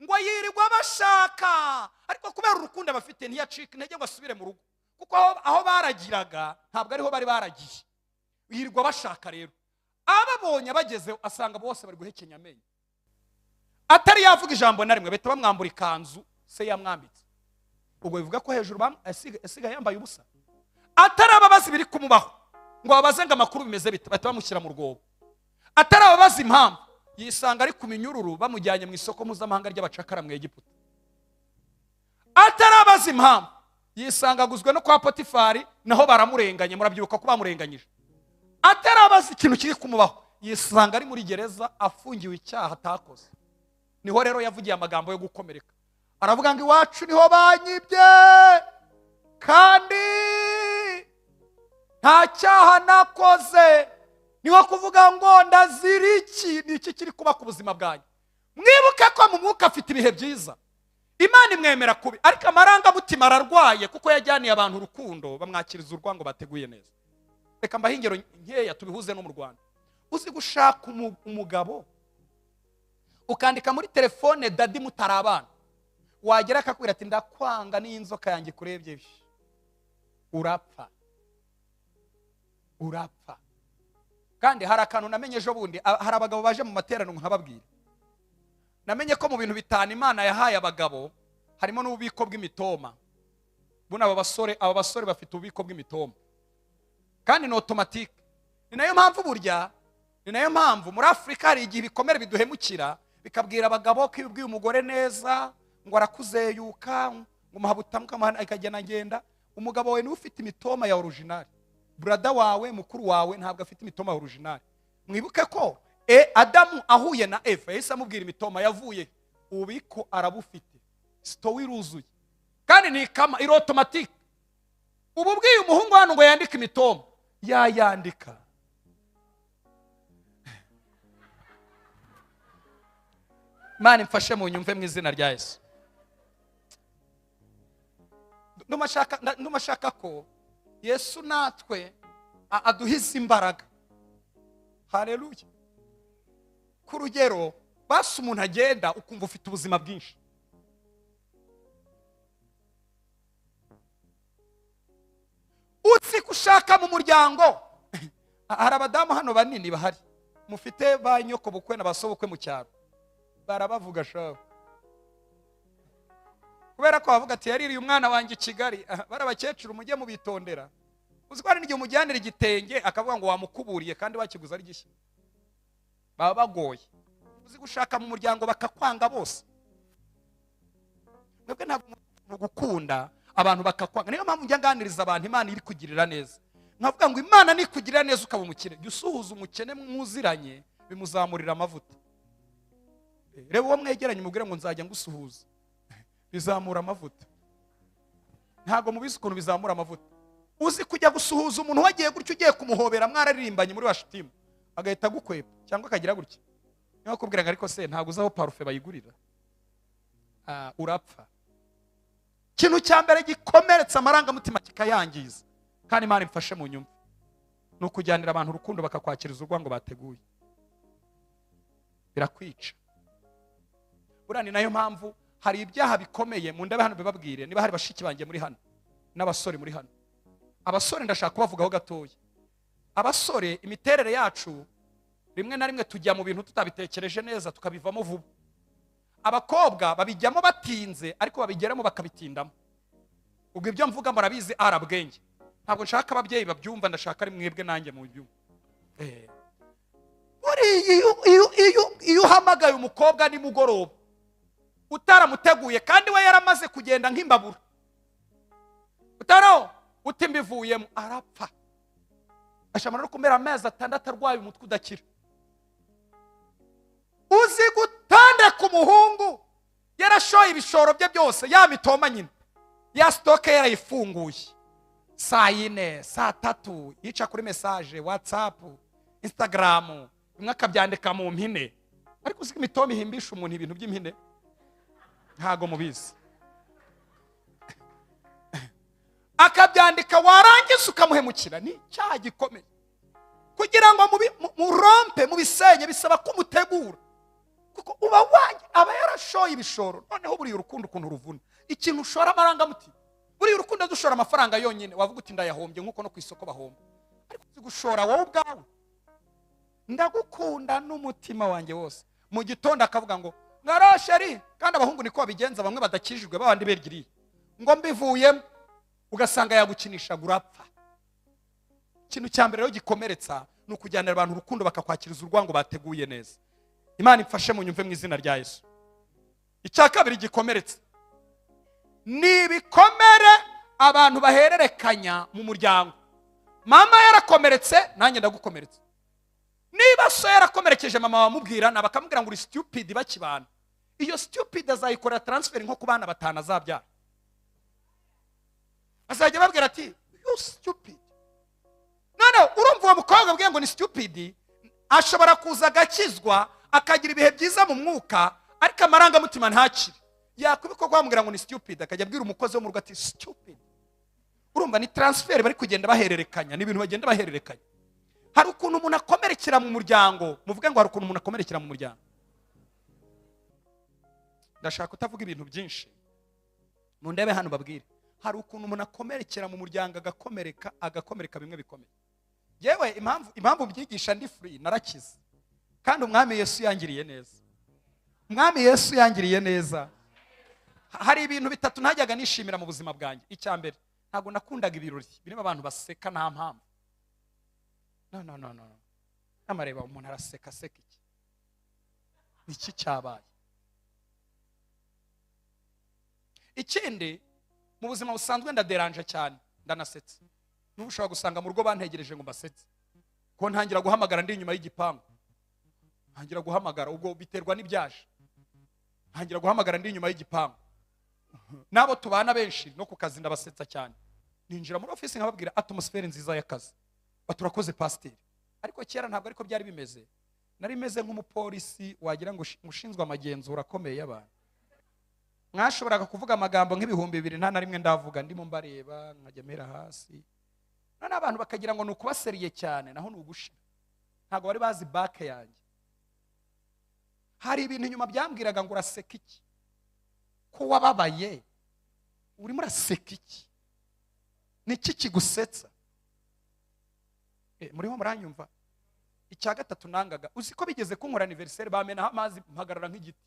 ngo yirirwa bashaka, ariko kubera urukundo bafite ntiyacika intege ngo asubire mu rugo, kuko aho baragiraga ntabwo ariho bari baragiye. Yirirwa bashaka rero, ababonye bageze asanga bose bari guhekenya amenyo, atari yavuga ijambo na rimwe, bahita bamwambura ikanzu se yamwambitse. Ubwo bivuga ko hejuru asigaye yambaye ubusa, atari ababazi biri kumubaho ngo babaze ngo amakuru bimeze bite, bahita bamushyira mu rwobo. Atari ababazi impamvu, yisanga ari ku minyururu bamujyanye mu isoko mpuzamahanga ry'abacakara mu Egiputa. Atari abazi impamvu, yisanga aguzwe no kwa Potifari, naho baramurenganye, murabyibuka ko bamurenganyije. Atari abazi ikintu kiri kumubaho, yisanga ari muri gereza afungiwe icyaha atakoze. Niho rero yavugiye amagambo yo gukomereka, aravuga ngo iwacu niho banyibye, kandi nta cyaha nakoze. Niho kuvuga ngo ndazira iki, ni iki kiri kuba ku buzima bwanyu. Mwibuke ko mu mwuka afite ibihe byiza, Imana imwemera kubi, ariko amarangamutima ararwaye kuko yajyaniye abantu urukundo, bamwakiriza urwango bateguye neza. Reka mbahingero nkeya tubihuze no mu Rwanda. Uzi gushaka umugabo ukandika muri telefone dadi mutarabana, wagera akakwira ati ndakwanga n'inzoka yanjye kurebye, urapfa. Kandi hari akantu namenye ejo bundi, hari abagabo baje mu materaniro nkababwira, namenye ko mu bintu bitanu Imana yahaye abagabo harimo n'ububiko bw'imitoma. Buna aba basore bafite ububiko bw'imitoma, kandi ni automatique. Ni nayo mpamvu burya, ni nayo mpamvu muri Afrika hari igihe ibikomere biduhemukira, bikabwira abagabo ko ibibwiye umugore neza ngo arakuzeyuka, ngo muhabutamuka mahana ikagenda ngenda. Umugabo we ni ufite imitoma ya original, brother wawe mukuru wawe ntabwo afite imitoma ya original. Mwibuke ko Adamu ahuye na Eva, Yesu amubwira imitoma yavuye, ubiko arabufite, stowe iruzuye, kandi ni kama iri automatique. Ubu bwiye umuhungu hano ngo yandike imitoma, yandika. Imana imfashe mu nyumve mu izina rya Yesu. Ndumashaka ko Yesu natwe aduhiza imbaraga. Haleluya. Ku rugero basi umuntu agenda ukumva ufite ubuzima bwinshi. Utsi kushaka mu muryango, hari abadamu hano banini bahari, mufite ba nyoko bukwe na basobukwe mu cyaro, barabavuga shaho, kubera ko bavuga ati yaririye umwana wanjye Kigali. Barabakecuru mujye mubitondera, uzikwana n'igihe umujyanira igitenge akavuga ngo wamukuburiye kandi wakiguza ari gishya, baba bagoye. Uzi gushaka mu muryango bakakwanga bose, mwebwe ntabwo gukunda abantu bakakwanga. Niyo mpamvu njya nganiriza abantu Imana iri kugirira neza, nkavuga ngo Imana ni kugirira neza ukaba umukene, jya usuhuza umukene mwuziranye, bimuzamurira amavuta. Reba uwo mwegeranye umubwire ngo nzajya ngusuhuza, bizamura amavuta. Ntago mubizi ukuntu bizamura amavuta. Uzi kujya gusuhuza umuntu wagiye gutyo, ugiye kumuhobera mwararirimbanye muri washitimu, agahita gukwepa cyangwa akagira gutya, niyo kubwira ngo ariko se ntago uzaho parufe bayigurira, urapfa. Kintu cya mbere gikomeretsa amarangamutima kikayangiza, kandi Imana imfashe mu nyumva, no kujyanira abantu urukundo bakakwakiriza urwango bateguye, birakwica. Burani nayo mpamvu hari ibyaha bikomeye mu ndabe hano bibabwire, niba hari bashiki banjye muri hano n'abasore muri hano. Abasore ndashaka kubavugaho gatoya. Abasore imiterere yacu rimwe na rimwe tujya mu bintu tutabitekereje neza tukabivamo vuba. Abakobwa babijyamo batinze ariko babigeramo bakabitindamo. Ubwo ibyo mvuga murabizi arabwenge. Ntabwo nshaka ababyeyi babyumva, ndashaka ari mwebwe nanjye mu byumva. iyo uhamagaye umukobwa nimugoroba utaramuteguye kandi we yaramaze kugenda nk'imbabura, uti mbivuyemo, arapfa. Ashobora no kumera amezi 6 arwaye umutwe udakira. Uzi gutandeka umuhungu yarashoye ibishoro bye byose, ya mitoma nyine ya stoke yarayifunguye, saa 4 saa 3 yica kuri message WhatsApp Instagram, imwe akabyandika mu mpine. Ariko uzi imitoma ihimbisha umuntu ibintu by'impine ntago mubizi. Akabyandika warangiza ukamuhemukira, ni cyaha gikomeye. Kugira ngo murompe mubisenye bisaba kumutegura, kuko uba wanjye aba yarashoye ibishoro. Noneho buri urukundo ukuntu ruvuna, ikintu ushora amarangamutima. Buri urukundo dushora amafaranga yonyine wavuga uti ndayahombye nkuko no ku isoko bahomba. Ariko gushora wowe ubwawe, ndagukunda n'umutima wanjye wose. Mu gitondo akavuga ngo ngarashari, kandi abahungu niko babigenza, bamwe badakijijwe babandi bergiriye ngo mbivuyemo, ugasanga yagukinisha gurapfa. Ikintu cya mbere rero gikomeretsa ni ukujyanira abantu urukundo bakakwakiriza urwango bateguye neza. Imana imfashe mu nyumve mu izina rya Yesu. Icya kabiri gikomeretsa ni bikomere abantu bahererekanya mu muryango. Mama yarakomeretse, nanjye ndagukomeretsa. Niba so yarakomerekeje mama wamubwira na bakamubwira ngo uri stupid bakibana, iyo stupid azayikora transfer nko ku bana 5 azabyara. Azajya babwira ati you stupid. None urumva uwo mukobwa abwiye ngo ni stupid, ashobora kuza agakizwa akagira ibihe byiza mu mwuka, ariko amarangamutima ntakiri. Yakubiko kwamubwira ngo ni stupid, akajya abwira umukozi wo mu rugo ati stupid. Urumva ni transfer bari kugenda bahererekanya, ni ibintu bagenda bahererekanya. Hari ukuntu umuntu akomerekera mu muryango, muvuge ngo hari ukuntu umuntu akomerekera mu muryango. Ndashaka utavuga ibintu byinshi, mu ndebe hano babwire. Hari ukuntu umuntu akomerekera mu muryango, agakomereka bimwe bikomeye. Yewe impamvu byigisha ndi free, narakize. Kandi umwami Yesu yangiriye neza. Umwami Yesu yangiriye neza. Hari ibintu bitatu ntajyaga nishimira mu buzima bwanjye. Icya mbere, ntago nakundaga ibirori birimo abantu baseka nta mpamvu. No. Amareba umuntu araseka seka iki? Niki cyabaye? Ikindi, mu buzima busanzwe ndaderanje cyane, ndanasetse. N'ubu ushobora gusanga mu rugo bantegereje ngo mbasetse. Ko ntangira guhamagara ndi inyuma y'igipangu. Ntangira guhamagara, ubwo biterwa n'ibyaje. Ntangira guhamagara ndi inyuma y'igipangu. Nabo tubana benshi no ku kazi ndabasetsa cyane. Ninjira muri office nkababwira atmosphere nziza y'akazi. Baturakoze pasteur. Ariko kera ntabwo ariko byari bimeze. Nari meze nk'umupolisi wagira ngo mushinzwe amagenzura akomeye y'abantu. Mwashoboraga kuvuga amagambo nk'ibihumbi 2 nta na rimwe ndavuga, ndimo mbareba nkagemera hasi. None abantu bakagira ngo nukubaseriye cyane, naho nugushira. Ntabwo bari bazi back yanjye. Hari ibintu nyuma byambwiraga ngo uraseka iki? Ko wababaye urimo uraseka iki? Niki kigusetsa? Muriho muranyumva? Icya gatatu nangaga, uzi ko bigeze kunkora anniversaire bamena amazi mpagarara nk'igiti.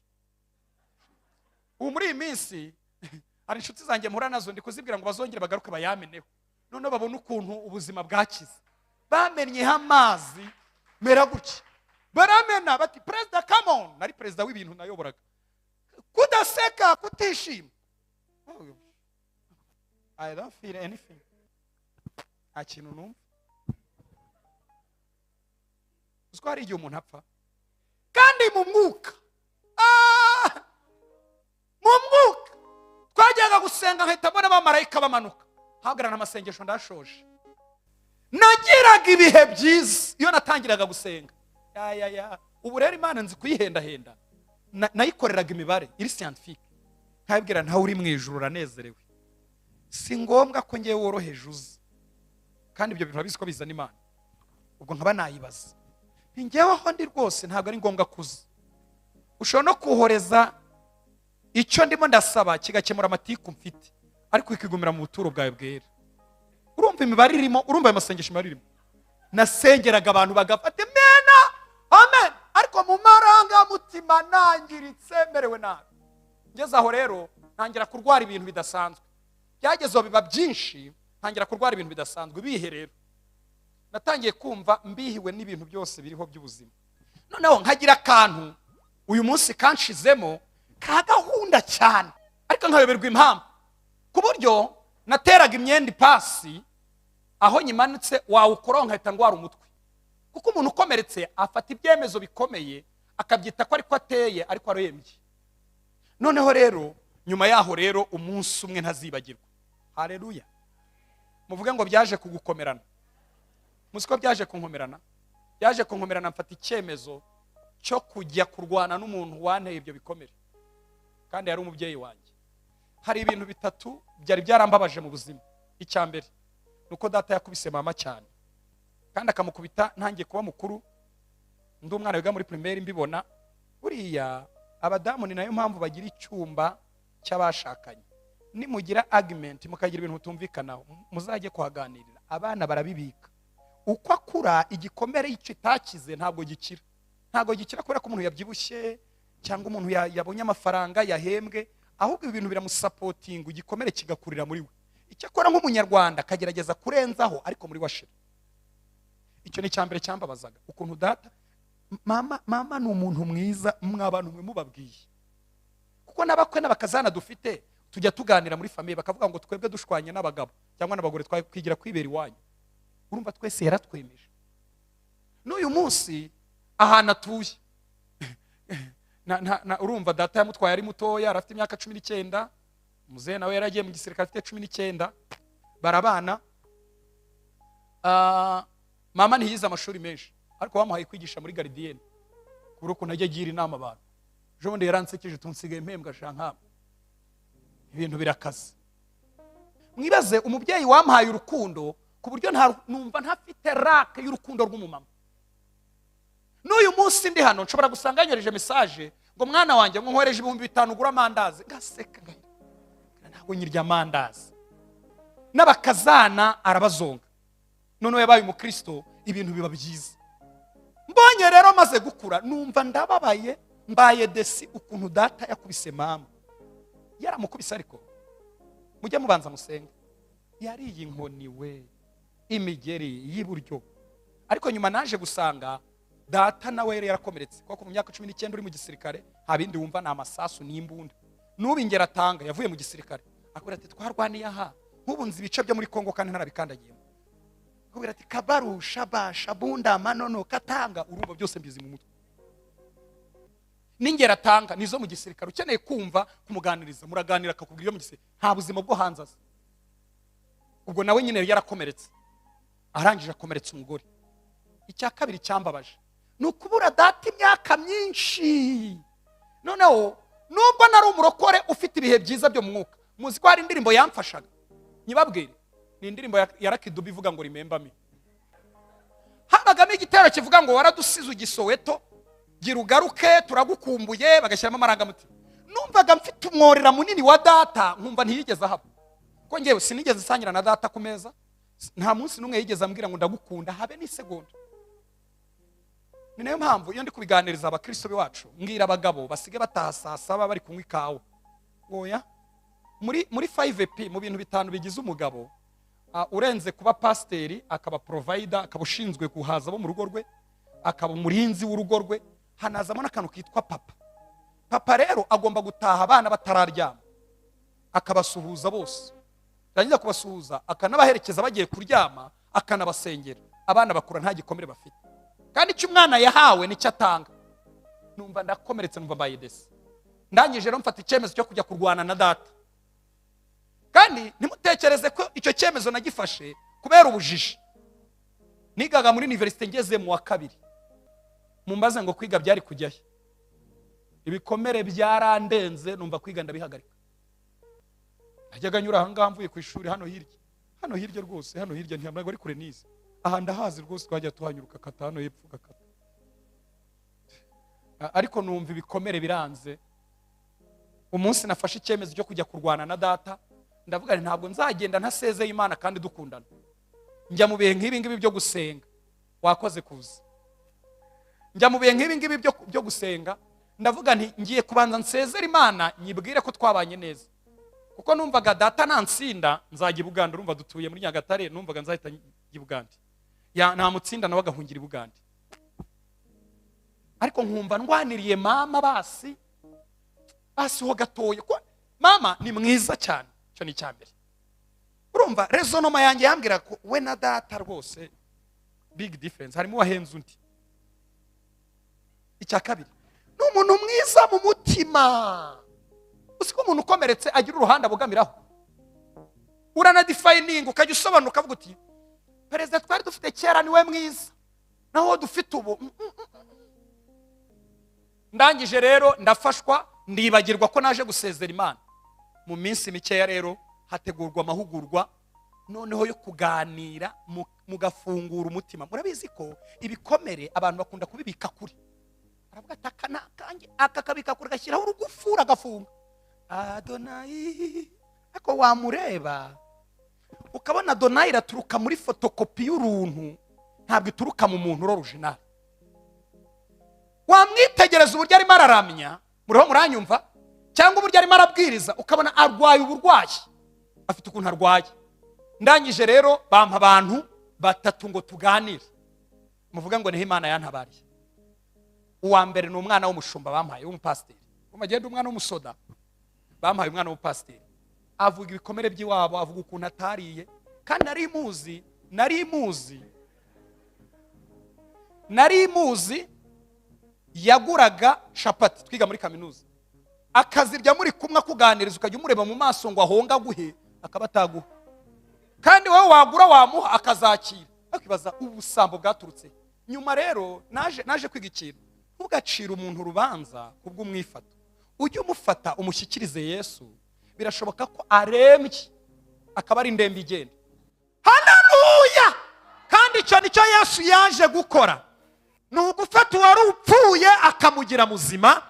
Ubu muri iyi minsi hari inshuti zanjye mpura nazo ndi kuzibwira ngo bazongere bagaruke bayameneho. None babona ukuntu ubuzima bwakize. Bamennye amazi mera gutya. Baramena bati president come on, nari president w'ibintu nayoboraga. Kudaseka kutishima. I don't feel anything. Akintu numva. Usko hari igihe umuntu apfa kandi mu mwuka. Mu mwuka twajyaga gusenga nkahita mbona abamarayika bamanuka. Hagarana amasengesho ndashoje. Nagiraga ibihe byiza iyo natangiraga gusenga. Ubu rero Imana nzi kuyihenda. Nayikoreraga imibare iri scientifique. Nkabwira ntawe uri mu ijuru uranezerewe. Si ngombwa ko ngiye woroheje uzi. Kandi ibyo bintu babiziko bizana Imana. Ubwo nkaba nayibaza. Ngewe aho ndi rwose ntabwo ari ngombwa kuza. Ushobora no kuhoreza icyo ndimo ndasaba kigakemura amatiku mfite, ariko ikigumira mu buturo bwawe bwera. Urumva imibare irimo, urumva amasengesho imibare irimo. Nasengeraga abantu bagafata mena amen, ariko mu maranga mutima nangiritse merewe nabi. Ngeze aho rero ntangira kurwara ibintu bidasanzwe. Byagezeho biba byinshi, ntangira kurwara ibintu bidasanzwe bihe rero. natangiye kumva mbihiwe n'ibintu byose biriho by'ubuzima. Noneho nkagira akantu uyu munsi kanshizemo ka gahunda cyane, ariko nkayoberwa impamvu, ku buryo nateraga imyenda ipasi aho nyimanitse wawukora nkahita ndwara umutwe. Kuko umuntu ukomeretse afata ibyemezo bikomeye akabyita ko ariko ateye ariko arembye. Noneho rero nyuma yaho rero umunsi umwe ntazibagirwa. Haleluya. Muvuge ngo byaje kugukomerana. Musiko byaje kunkomerana. Byaje kunkomerana mfata icyemezo cyo kujya kurwana n'umuntu wanteye ibyo bikomere. Kandi yari umubyeyi wanjye. Hari ibintu bitatu byari byarambabaje mu buzima. Icyambere nuko data yakubise mama cyane, kandi akamukubita ntangiye kuba mukuru, ndi umwana wiga muri primaire mbibona. Buriya abadamu ni nayo mpamvu bagira icyumba cy'abashakanye. Nimugira argument mukagira ibintu mutumvikanaho, muzajye kuhaganirira. Abana barabibika. Uko akura igikomere y'icyo itakize ntabwo gikira. Ntabwo gikira kubera ko umuntu yabyibushye cyangwa umuntu yabonye amafaranga yahembwe, ahubwo ibintu biramusapotinga igikomere kigakurira muri we. Icyakora nk'umunyarwanda kagerageza kurenzaho ariko muri washira. Icyo ni cyambere cyambabazaga, ukuntu data mama ni umuntu mwiza, mw'abantu mwe mubabwiye. Kuko nabakwe n'abakazana dufite tujya tuganira muri famille bakavuga ngo twebwe dushwanye n'abagabo cyangwa n'abagore twakwigira kwibera iwanyu. Urumva twese yaratwemeje. N'uyu munsi ahana atuye urumva data yamutwaye ari mutoya, arafite imyaka 19, muzehe nawe yaragiye mu gisirikare afite 19, barabana. Mama ntiyize amashuri menshi ariko bamuhaye kwigisha muri gardienne, kuri uko najya gira inama abantu. Jo bundi yaransekeje tunsigaye mpembwa shankama. Ibintu birakaze. Mwibaze umubyeyi wamuhaye urukundo ku buryo numva ntafite rake y'urukundo rw'umumama. N'uyu munsi ndi hano nshobora gusanga yanyoreje message ngo mwana wanjye ngo nkoreje 5,000 ugura amandazi. Ngaseka ntabwo nyirya amandazi. N'abakazana arabazonga. Noneho yabaye umukristo ibintu biba byiza. Mbonye rero maze gukura numva ndababaye, mbaye desi ukuntu data yakubise mama. Yaramukubise ariko mujye mubanza musenge. Yari inkoni we, imigeri y'iburyo. Ariko nyuma naje gusanga data nawe yari yarakomeretse kuko mu myaka 19 uri mu gisirikare habindi wumva na amasasu n'imbunda. Nubu ingera atanga yavuye mu gisirikare akora ati twarwaniye aha nk'ubunzi ibice byo muri Kongo kandi ntarabikandagiye. Kubera ati kabaru shabasha bunda manono katanga, urumva byose mbizi mu mutwe. Ningera atanga nizo mu gisirikare ukeneye kumva kumuganiriza muraganira akakubwira mu gisirikare nta buzima bwo hanzaza. Ubwo nawe nyine yarakomeretse arangije akomeretsa umugore. Icya kabiri cyambabaje nukubura data imyaka myinshi. Noneho nubwo nari umurokore ufite ibihe byiza byo mu mwuka, muzi ko hari indirimbo yamfashaga nyibabwire, ni indirimbo ya Rakidubi ivuga ngo remember me. Habagamo igitero kivuga ngo waradusize ugisoweto gira ugaruke turagukumbuye, bagashyiramo amarangamutima. Numvaga mfite umworera munini wa data nkumva ntiyigeze haba. Ko ngewe sinigeze sangira na data ku meza, nta munsi numwe yigeze ambwira ngo ndagukunda habe n'isegonda. Ni nayo mpamvu iyo ndi kubiganiriza abakristo biwacu mbwira abagabo basige bataha saa 7 bari kunywa ikawa. Oya muri 5p mu bintu bitanu bigize umugabo, urenze kuba pasteri akaba provider akaba ushinzwe guhaza bo mu rugo rwe akaba umurinzi w'urugo rwe, hanazamo n'akantu kitwa papa. Papa rero agomba gutaha abana batararyama akabasuhuza bose, rangiza kubasuhuza akanabaherekeza bagiye kuryama akanabasengera. Abana bakura nta gikomere bafite, kandi icyo umwana yahawe nicyo atanga. Numva ndakomeretse, numva mbaye desi. Ndangije rero mfata icyemezo cyo kujya kurwana na data. Kandi ntimutekereze ko icyo cyemezo nagifashe kubera ubujiji. Nigaga muri university ngeze mu wa 2. Mumbaze ngo kwiga byari kujyahe. Ibikomere byarandenze numva kwiga ndabihagarika. Najyaga nyura ahangaha mvuye ku ishuri hano hirya rwose, hano hirya ntabwo ari kure nize. Aha ndahazi rwose twajya tuhanyuruka kata hano yepfo gakata. Ariko numva ibikomere biranze. Umunsi nafashe icyemezo cyo kujya kurwana na data, ndavuga ntabwo nzagenda ntasezeye Imana kandi dukundana. Njya mu bihe nk'ibi ngibi byo gusenga, wakoze kuza. Njya mu bihe nk'ibi ngibi byo gusenga, ndavuga nti ngiye kubanza nsezera Imana nyibwire ko twabanye neza. Kuko numvaga data nansinda nzajya i Uganda, urumva dutuye muri Nyagatare, numvaga nzahita i Uganda. namutsinda nawe agahungira i Buganda. Ariko nkumva ndwaniriye mama basi ho gatoye ko mama ni mwiza cyane, cyo ni cyambere. Urumva rezonoma yanjye yambwira ko we na data rwose big difference, harimo wahenze undi. Icya kabiri, n'umuntu mwiza mu mutima. Usiko umuntu ukomeretse agira uruhande abugamiraho. Urana defining ukajya usobanuka uvuga uti perezida twari dufite kera niwe mwiza, naho dufite ubu. Ndangije rero ndafashwa, ndibagirwa ko naje gusezera Imana. Mu minsi mikeya rero hategurwa amahugurwa noneho yo kuganira mugafungura umutima. Murabizi ko ibikomere abantu bakunda kubibika kuri. Aravuga atakana kanjye akakabika kuri gashyiraho urugufura gafunga. Adonai ako wamureba ukabona Adonai iraturuka muri fotokopi y'uruntu, ntabwo ituruka mu muntu original. Wamwitegereza uburyo arimo araramya, muriho muranyumva, cyangwa uburyo arimo arabwiriza ukabona arwaye uburwayi, afite ukuntu arwaye. Ndangije rero bampa abantu batatu ngo tuganire, muvuga ngo niho Imana yantabariye. Uwa mbere ni umwana w'umushumba bampaye w'umupasiteri, umagenda umwana w'umusoda bampaye umwana w'umupasiteri, avuga ibikomere by'iwabo, avuga ukuntu atariye, kandi nari muzi yaguraga shapati twiga muri kaminuza, akazirya muri kumwe kuganiriza, ukajya umureba mu maso ngo ahonga guhe akaba ataguha, kandi wowe wagura wamuha akazakira. Akibaza ubusambo bwaturutse. Nyuma rero naje kwiga ikintu, ntugacire umuntu urubanza kubw'umwifato, ujye umufata umushyikirize Yesu. Birashoboka ko arembye akaba ari ndembe igenda. Haleluya! Kandi icyo nicyo Yesu yaje gukora, ni ugufata uwari upfuye akamugira muzima,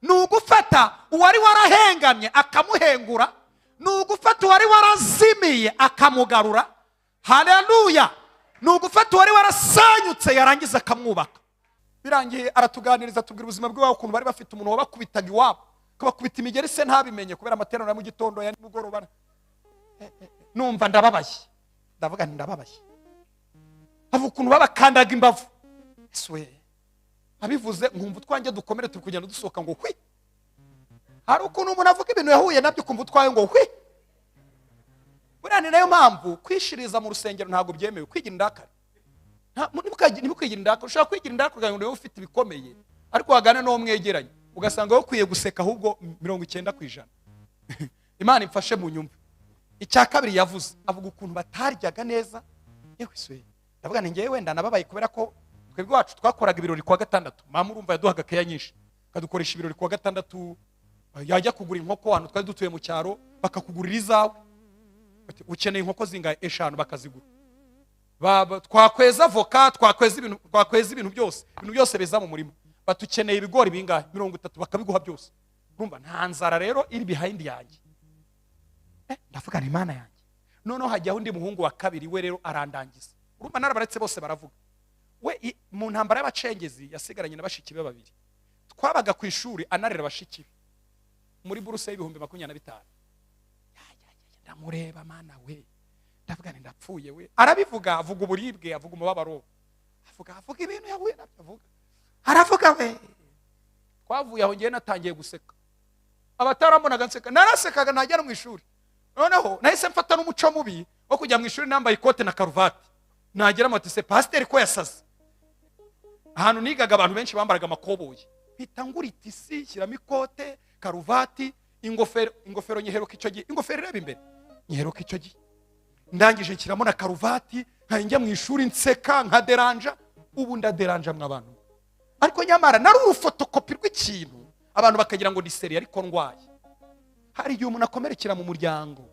ni ugufata uwari warahengamye akamuhengura, ni ugufata uwari warazimiye akamugarura. Haleluya! Ni ugufata uwari warasanyutse yarangiza akamwubaka. Birangiye aratuganiriza, tubwira ubuzima bw'iwabo, ukuntu bari bafite umuntu wabakubitaga iwabo, akabakubita imigeri se ntabimenye kubera amateraniro ya mu gitondo ya nimugoroba. Numva ndababaye, ndavuga ndababaye. Avuga ukuntu babakandaga imbavu. Eswe abivuze nkumva utwanjye dukomere turi kugenda dusohoka ngo hwi. Hari ukuntu umuntu avuga ibintu yahuye nabyo kumva utwaye ngo hwi. Burani nayo mpamvu kwishiriza mu rusengero ntabwo byemewe, kwigira indakare. Ntimukwigira indakare, ushaka kwigira indakare kugira ngo ufite ibikomeye, ariko wagana no mwegeranye ugasanga wo kwiye guseka ahubwo 90%. Imana imfashe mu nyumva. Icya kabiri yavuze, avuga ukuntu bataryaga neza. Yewe swe ndavuga nti ngewe wenda nababaye kubera ko twebwe wacu twakoraga ibirori kwa gatandatu. Mama urumva yaduhaga keya nyinshi, kadukoresha ibirori kwa gatandatu. Yajya kugura inkoko, hano twari dutuye mu cyaro, bakakugurira izawe. Ukeneye inkoko zingahe? 5 bakazigura. Twakweza avoka, twakweza ibintu byose beza mu murimo. Batukeneye ibigori bingahe? 30 bakabiguha byose. Urumva nta nzara rero iri behind yanjye. Ndavuga ni Imana yanjye. Noneho hajyaho undi muhungu wa kabiri, we rero arandangiza. Urumva narabaretse bose baravuga. We mu ntambara y'abacengezi yasigaranye na bashiki be babiri. Twabaga ku ishuri anarera bashiki be muri buruse y'25,000. Ndamureba Mana we, ndavuga ni ndapfuye we. Arabivuga, avuga uburibwe, avuga umubabaro, avuga ibintu yahuye nabyo, avuga aravuga we. Twavuye aho ngiye natangiye guseka, abatarabonaga nseka, narasekaga najya mu ishuri. Noneho nahise mfata n'umuco mubi wo kujya mu ishuri nambaye ikote na karuvati. Nagera matise pasiteri ko yasaze. Ahantu nigaga abantu benshi bambaraga amakoboyi, mpita ngurita isi shyiramo ikote, karuvati, ingofero nyiheruka icyo gihe, ingofero ireba imbere nyiheruka icyo gihe. Ndangije nshyiramo na karuvati, nkajya mu ishuri nseka nka deranja. Ubu ndaderanja mw'abantu, ariko nyamara nari urufotokopi rw'ikintu abantu bakagira ngo ni seri, ariko ndwaye. Hari igihe umuntu akomerekera mu muryango.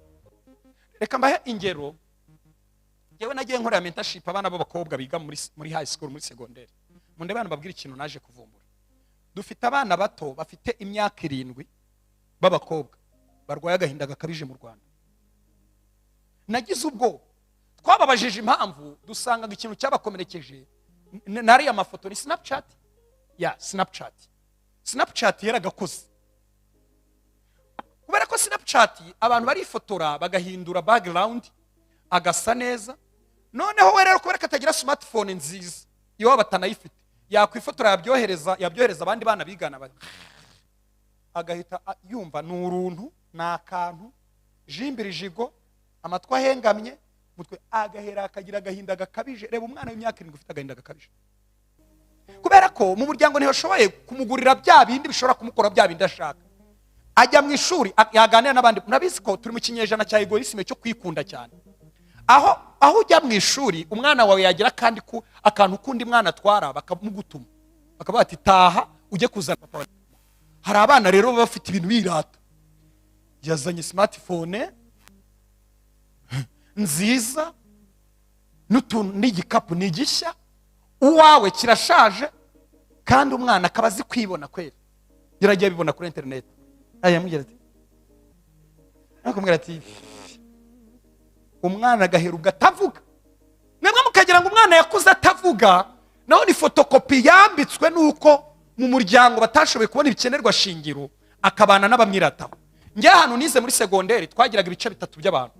Reka mbahe ingero. Yewe nagiye nkorera mentorship abana b'abakobwa biga muri high school, muri secondaire. Munde bana babwira ikintu naje kuvumbura. Dufite abana bato bafite imyaka 7 b'abakobwa barwaye agahinda gakabije mu Rwanda. Nagize ubwo twababajije impamvu, dusanga ikintu cyabakomerekeje nari amafoto ni Snapchat. Snapchat yaragakoze. Kubera ko Snapchat abantu barifotora bagahindura background agasa neza, noneho we rero kubera ko atagira smartphone nziza iyo batanayifite yakwifotora yabyohereza abandi bana bigana agahita yumva n'uruntu nakantu jimbiri jigo amatwa hengamye mutwe agahera akagira agahinda gakabije. Reba umwana w'imyaka 7 ufite agahinda gakabije kubera ko mu muryango ntiyashoboye kumugurira bya bindi bishobora kumukora bya bindi ashaka. Ajya mu ishuri yaganira n'abandi. Murabizi ko turi mu kinyejana cya egoisme cyo kwikunda cyane. Aho ujya mu ishuri umwana wawe yagira kandi ku akantu kundi mwana atwara bakamugutuma bakavuga ati taha ujye kuzana papa. Hari abana rero bafite ibintu birata, yazanye smartphone nziza n'utuntu n'igikapu n'igishya, uwawe kirashaje kandi umwana akaba azi kwibona kwera. Yaragiye bibona kuri internet. Ayamubwira ati nakumubwira ati umwana agaheru gatavuga. Mwemwe mukagira ngo umwana yakuze atavuga, naho ni fotokopi yambitswe nuko mu muryango batashoboye kubona ibikenerwa shingiro akabana n'abamwirataho. Njye hano nize muri segonderi twagiraga ibice 3 by'abantu.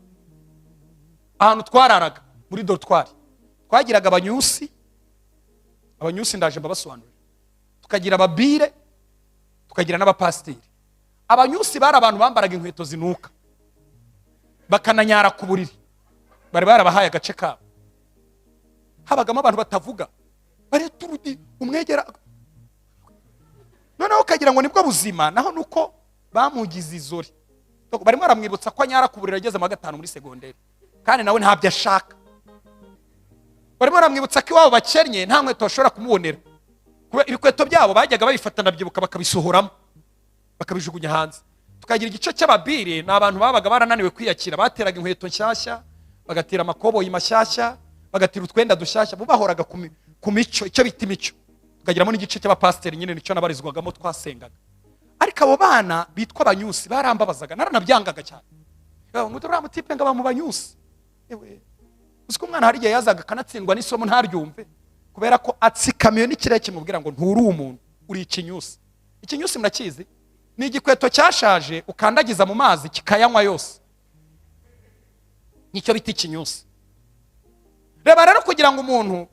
Ahantu twararaga muri dortoir twagiraga abanyusi ndaje mbabasobanurira, tukagira ababire, tukagira n'abapasteri. Abanyusi bari abantu bambaraga inkweto zinuka bakananyara ku buriri, bari barabahaye agace kabo. Habagamo abantu batavuga bare turudi umwegera, noneho ukagira ngo nibwo buzima, naho nuko bamugize izori. Barimo baramwibutsa ko anyara ku buriri ageze mu 5 muri segonderi kandi nawe ntabyo ashaka. Barimo baramwibutsa ko iwabo bakennye nta nkweto bashobora kumubonera, kubera ibikweto byabo bajyaga babifatana byibuka bakabisohoramo bakabijugunya hanze. Tukagira igice cy'ababire, ni abantu babaga barananiwe kwiyakira, bateraga inkweto nshyashya, bagatira amakoboyi mashyashya, bagatira utwenda dushyashya, bubahoraga ku mico, icyo bita imico. Tukagiramo n'igice cy'abapasteri nyine nicyo nabarizwagamo twasengaga. Ariko abo bana bitwa abanyusi barambabazaga, naranabyangaga cyane. Ngo uriya mutipe ngo aba mu banyusi. Ewe uziko umwana hari igihe yazaga kanatsindwa n'isomo ntaryumve kubera ko atsikamiye n'ikirere kimubwira ngo nturi umuntu, uri ikinyusi. Ikinyusi murakizi? Ni igikweto cyashaje ukandagiza mu mazi kikayanywa yose, nicyo bita ikinyusi. Reba rero kugira ngo umuntu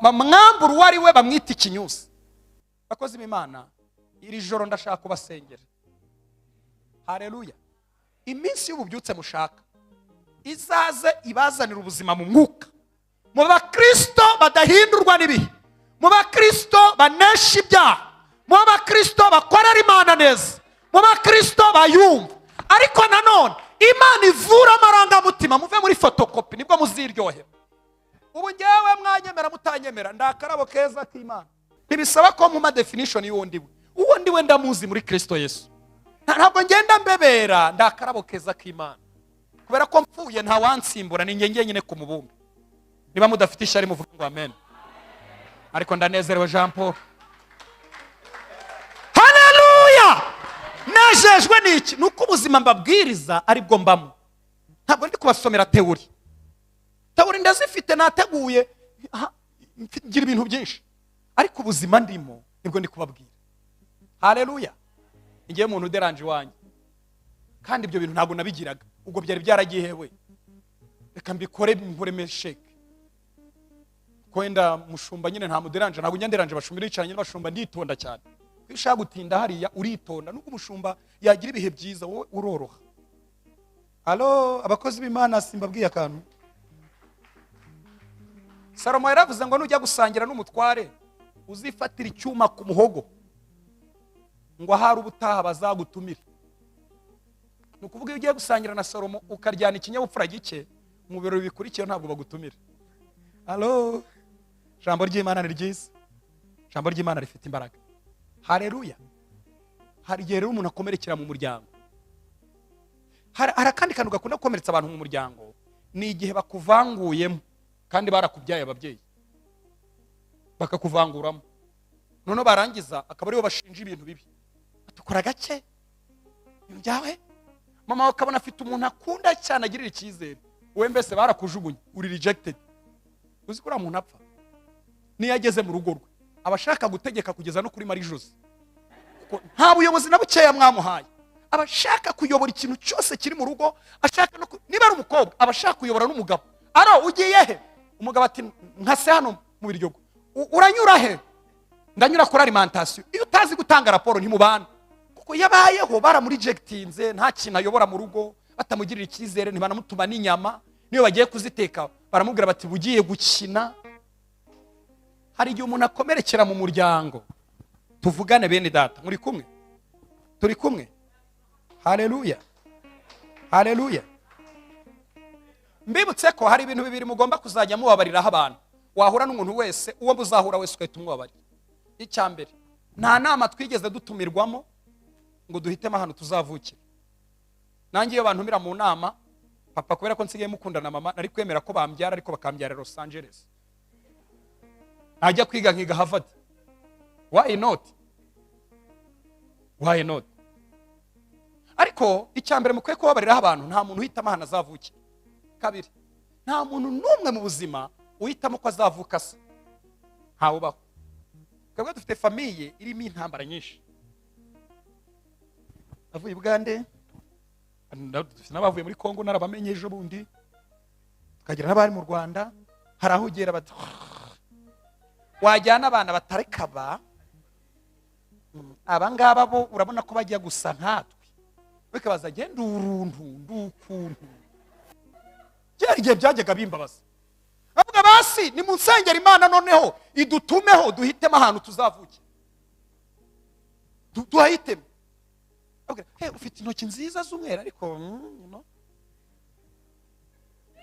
bamwambura wariwe bamwita ikinyusi. Bakozi b'Imana, iri joro ndashaka kubasengera. Haleluya. Iminsi y'ububyutse mushaka izaze ibazanira ubuzima mu mwuka, mu bakristo badahindurwa n'ibihe, mu bakristo banesha ibyaha, mu bakristo bakorera Imana neza, mu bakristo bayumva. Ariko nanone Imana ivura amarangamutima, muve muri fotokopi nibwo muziryohera. Ubu ngewe mwanyemera mutanyemera ndakarabo keza k'Imana, ntibisaba ko mu definition y'uwundi we. Uwundi we ndamuzi muri Kristo Yesu. Ntabwo ngenda mbebera, ndakarabo keza k'Imana, kubera ko mpfuye nta wansimbura, ni njye nyine ku mubumbe. Niba mudafite ishyari muvuga ngo amen. Ariko ndanezerewe Jean Paul. Haleluya. Nejejwe n'iki? Nuko ubuzima mbabwiriza ari bwo mbamo. Ntabwo ndi kubasomera teori. Teori ndazifite nateguye, ngira ibintu byinshi. Ariko ubuzima ndimo nibwo ndi kubabwira. Haleluya. Ngiye umuntu deranje wanjye, kandi ibyo bintu ntabwo nabigiraga, ubwo byari byaragihewe. Reka mbikore muremesheke. Kwenda mushumba nyine nta muderanje, ntabwo nyanderanje bashumbira icanye bashumba nditonda cyane. Kwishaka gutinda hariya uritonda, nuko umushumba yagira ibihe byiza wowe uroroha. Allo, abakozi b'Imana simbabwiye akantu. Salomo yaravuze ngo nujya gusangira n'umutware uzifatira icyuma ku muhogo, ngo ahari ubutaha bazagutumira. Nukuvuga iyo ugiye gusangira na Salomo ukaryana ikinyabupfura gike, mu birori bikurikiye ntabwo bagutumira. Allo, jambo ry'Imana ni ryiza, jambo ry'Imana rifite imbaraga. Haleluya. Hari igihe rero umuntu akomerekera mu muryango. Hari akandi kantu gakunda gukomeretsa abantu mu muryango, ni igihe bakuvanguyemo kandi barakubyaye ababyeyi, bakakuvanguramo, none barangiza akaba aribo bashinja ibintu bibi. Atukora gake byawe, mama wakabona afite umuntu akunda cyane agirira icyizere, wowe mbese barakujugunye uri rejected. Uzi ko umuntu apfa niyo ageze mu rugo rwe abashaka gutegeka kugeza no kuri Marie Jose, kuko nta buyobozi na bukeya mwamuhaye. Abashaka kuyobora ikintu cyose kiri mu rugo, ashaka no niba ari umukobwa abashaka kuyobora n'umugabo. Aro ugiye he? umugabo ati nkase hano mu biryo uranyura he? Ndanyura kuri alimentation. Iyo utazi gutanga raporo ntimubana, kuko yabayeho baramurejectinze, nta kintu ayobora mu rugo, batamugirira icyizere, ntibanamutuma n'inyama, niyo bagiye kuziteka baramubwira bati bugiye gukina. Hari igihe umuntu akomerekera mu muryango. Tuvugane bene data, muri kumwe? Turi kumwe? Haleluya, haleluya. Mbibutse ko hari ibintu bibiri mugomba kuzajya mubabariraho abantu. Wahura n'umuntu wese, uwo muzahura wese ukahita umwabarira. Icyambere, nta nama twigeze dutumirwamo ngo duhitemo ahantu tuzavukira. Nanjye iyo bantumira mu nama, papa kubera ko nsigaye mukundana mama, nari kwemera ko bambyara ariko bakambyara Los Angeles. Najya kwiga nkiga Harvard. Why not? Why not? Ariko icyambere mukwiye kubabariraho abantu, nta muntu uhitamo ahantu azavukira. Kabiri, nta muntu n'umwe mu buzima uhitamo ko azavuka se. Ntawe ubaho. Twebwe dufite famiye irimo intambara nyinshi. Avuye Uganda, n'abavuye muri Congo narabamenye ejo bundi, tukagira n'abari mu Rwanda. Hari aho ugera bati wajyana abana batarekaba, abangaba bo urabona ko bajya gusa nkatwe, bikabaza genda uruntu ndukuntu. Igihe byajyaga bimbabaza, avuga basi ni munsengera Imana noneho idutumeho duhitemo ahantu tuzavukira. Duhitemo. Ufite intoki nziza z'umwera ariko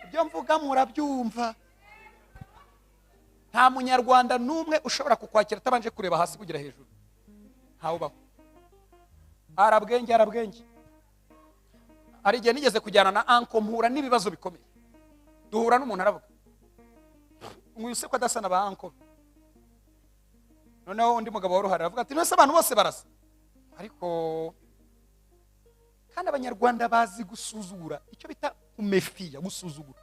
ibyo mvuga murabyumva. Nta munyarwanda n'umwe ushobora kukwakira atabanje kureba hasi kugira hejuru. Ntawe ubaho. Arabwenge. Ari igihe nigeze kujyana na anko mpura n'ibibazo bikomeye. Duhura n'umuntu aravuga mwise ko adasa na ba anko. Noneho undi mugabo waruhara aravuga ati nese abantu bose barasa. Ariko kandi abanyarwanda bazi gusuzugura, icyo bita kumefia, gusuzugura.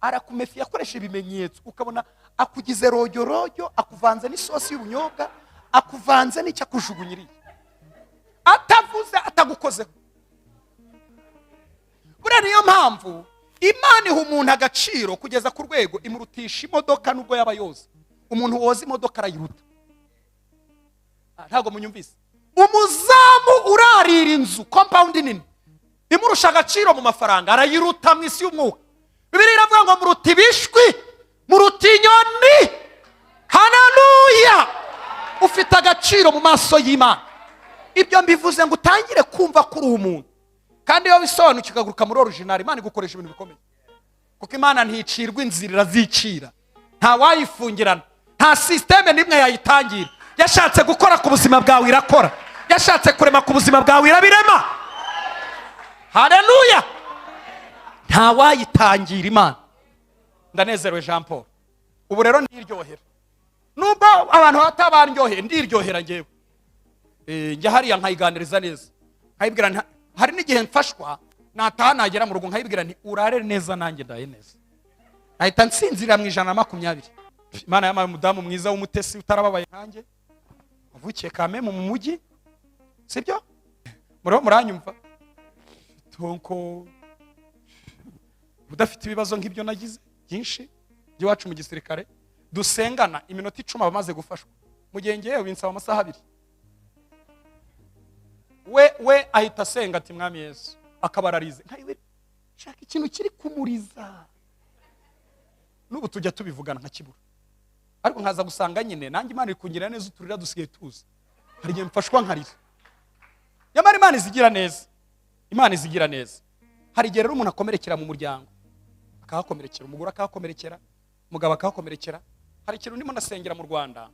Arakumefia akoresha ibimenyetso, ukabona akugize rojyo, akuvanze n'isosi y'ubunyobwa, akuvanze n'icyo akujugunyiriye, atavuze atagukozeho. Buriya niyo mpamvu Imana iha umuntu agaciro kugeza ku rwego imurutisha imodoka nubwo yaba yoza. Umuntu woza imodoka arayiruta. Ntago munyumvise? Umuzamu urarira inzu compound nini imurusha agaciro mu mafaranga arayiruta mu isi y'umwuka. Bibiliya iravuga ngo muruta ibishwi, muruta inyoni. Haleluya! Ufite agaciro mu maso y'Imana. Ibyo mbivuze ngo utangire kumva kuri umuntu. Kandi iyo bisobanukiwe ukaguruka muri original, Imana igukoresha ibintu bikomeye. Kuko Imana nticirwa inzira zicira. Nta wayifungirana. Nta system nimwe yayitangira. Yashatse gukora ku buzima bwawe irakora. Yashatse kurema ku buzima bwawe irabirema. Haleluya! Nta wayitangira Imana. Ndanezerewe Jean Paul. Ubu rero ndiryohera. Nubwo abantu batabaryoheye ndiryohera ngewe. Njya hariya nkayiganiriza neza. Nkayibwira hari n'igihe mfashwa nataha nagera mu rugo nkayibwira nti urare neza nanjye ndaye neza. Ahita nsinzira mu 120. Imana yamaye umudamu mwiza w'umutesi utarababaye nkanjye. Uvukiye Kameme mu mujyi. Sibyo? Muranyumva? Tonko udafite ibibazo nk'ibyo nagize byinshi by'iwacu mu gisirikare, dusengana iminota 10 bamaze gufashwa. Mu gihe ngiye binsaba amasaha 2. We ahita asenga ati mwami Yesu, akabararize. Nkayiwe shaka ikintu kiri kumuriza. Nubu tujya tubivugana nkakibura. Ariko nkaza gusanga nyine nanjye Imana ikungira neza uturira dusigaye tuzi. Hari igihe mfashwa nkarira. Yamara Imana izigira neza. Imana izigira neza. Hari igihe rero umuntu akomerekera mu muryango. Akahakomerekera, umugore akahakomerekera, umugabo akahakomerekera. Hari ikintu ndimo nasengera mu Rwanda.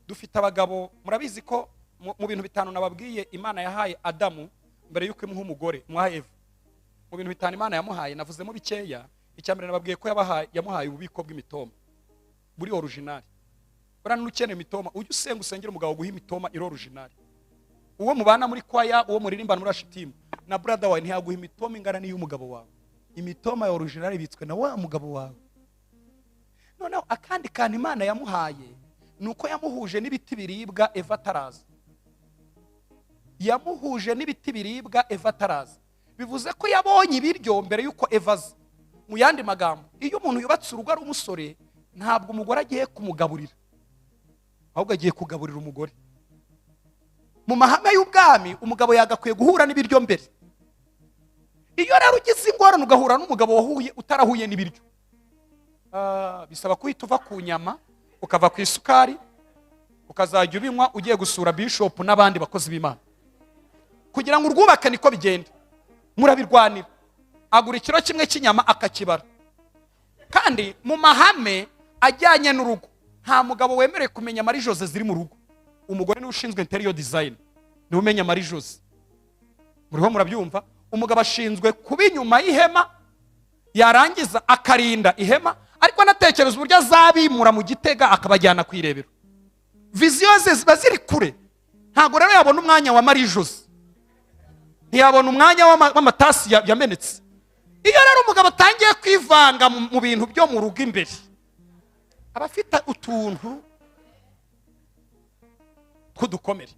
Dufite abagabo, murabizi ko mu bintu bitanu nababwiye Imana yahaye Adamu mbere yuko imuha umugore, mwahaye Eva. Mu bintu bitanu Imana yamuhaye navuzemo bikeya. Icyambere nababwiye ko yamuhaye ububiko bw'imitoma buri original. Burana n'ukeneye imitoma, ujye usenga usengera umugabo guha imitoma iri original. Uwo mubana muri kwaya, uwo muririmbana muri ashitimu, na brother wawe ntiyaguha imitoma ingana n'iy'umugabo wawe. Imitoma ya original ibitswe na wa mugabo wawe. Noneho akandi kantu Imana yamuhaye nuko yamuhuje n'ibiti biribwa Eva taraza. Yamuhuje n'ibiti biribwa Eva taraza. Bivuze ko yabonye ibiryo mbere yuko Eva aza. Mu yandi magambo, iyo umuntu yubatse urugo ari umusore, ntabwo umugore agiye kumugaburira, ahubwo agiye kugaburira umugore. Mu mahame y'ubwami umugabo yagakwiye guhura n'ibiryo mbere. Iyo rero ugize ingorane ugahura n'umugabo utarahuye n'ibiryo, bisaba kuhita uva ku nyama ukava ku isukari ukazajya ubinywa ugiye gusura bishop n'abandi bakozi b'Imana, kugira ngo urwubake niko bigenda. Murabirwanira, agura ikiro kimwe cy'inyama akakibara. Kandi mu mahame ajyanye n'urugo nta mugabo wemerewe kumenya Muri Jose ziri mu rugo. Umugore niwe ushinzwe interior design, niwe umenya Muri Jose. Muriho murabyumva? Umugabo ashinzwe kuba inyuma y'ihema, yarangiza akarinda ihema, ariko anatekereza uburyo azabimura mu gitega akabajyana kwirebera. Viziyo ze ziba ziri kure. Ntabwo rero yabona umwanya wa Muri Jose, ntiyabona umwanya w'amatasi yamenetse. Iyo rero umugabo atangiye kwivanga mu bintu byo mu rugo imbere, abafite utuntu tw'udukomere.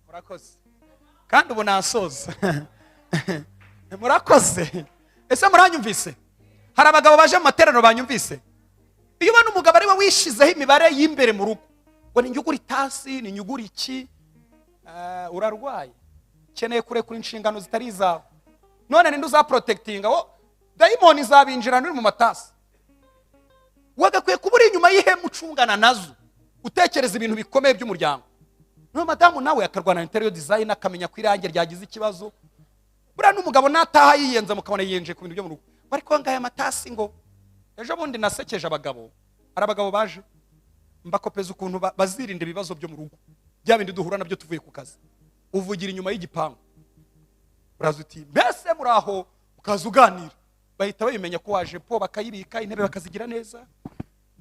Murakoze kandi ubu nasoza. Murakoze. Ese muranyumvise? Hari abagabo baje mu materaniro banyumvise? Iyo ubona umugabo ari we wishizeho imibare y'imbere mu rugo, ngo ni nyugura itasi, ni nyugura iki, urarwaye, keneye kurekura inshingano zitari izawe. None ninde uzaprotectinga? Dayimoni izabinjira nuri mu matasi. Wagakwiye kuba uri inyuma y'ihema ucungana nazo, utekereza ibintu bikomeye by'umuryango. No madamu nawe akarwana interior design akamenya ko irange ryagize ikibazo. Buriya n'umugabo nataha yiyenza mukabona yiyenje ku bintu byo mu rugo. Bari kwangaya amatasi ngo ejo bundi nasekeje abagabo. Ari abagabo baje mbakopeza ukuntu bazirinda ibibazo byo mu rugo. Bya bindi duhura nabyo tuvuye ku kazi. Uvugira inyuma y'igipangu. Urazuti mbese muraho ukaza uganira. Bahita babimenya ko waje po bakayibika intebe bakazigira neza.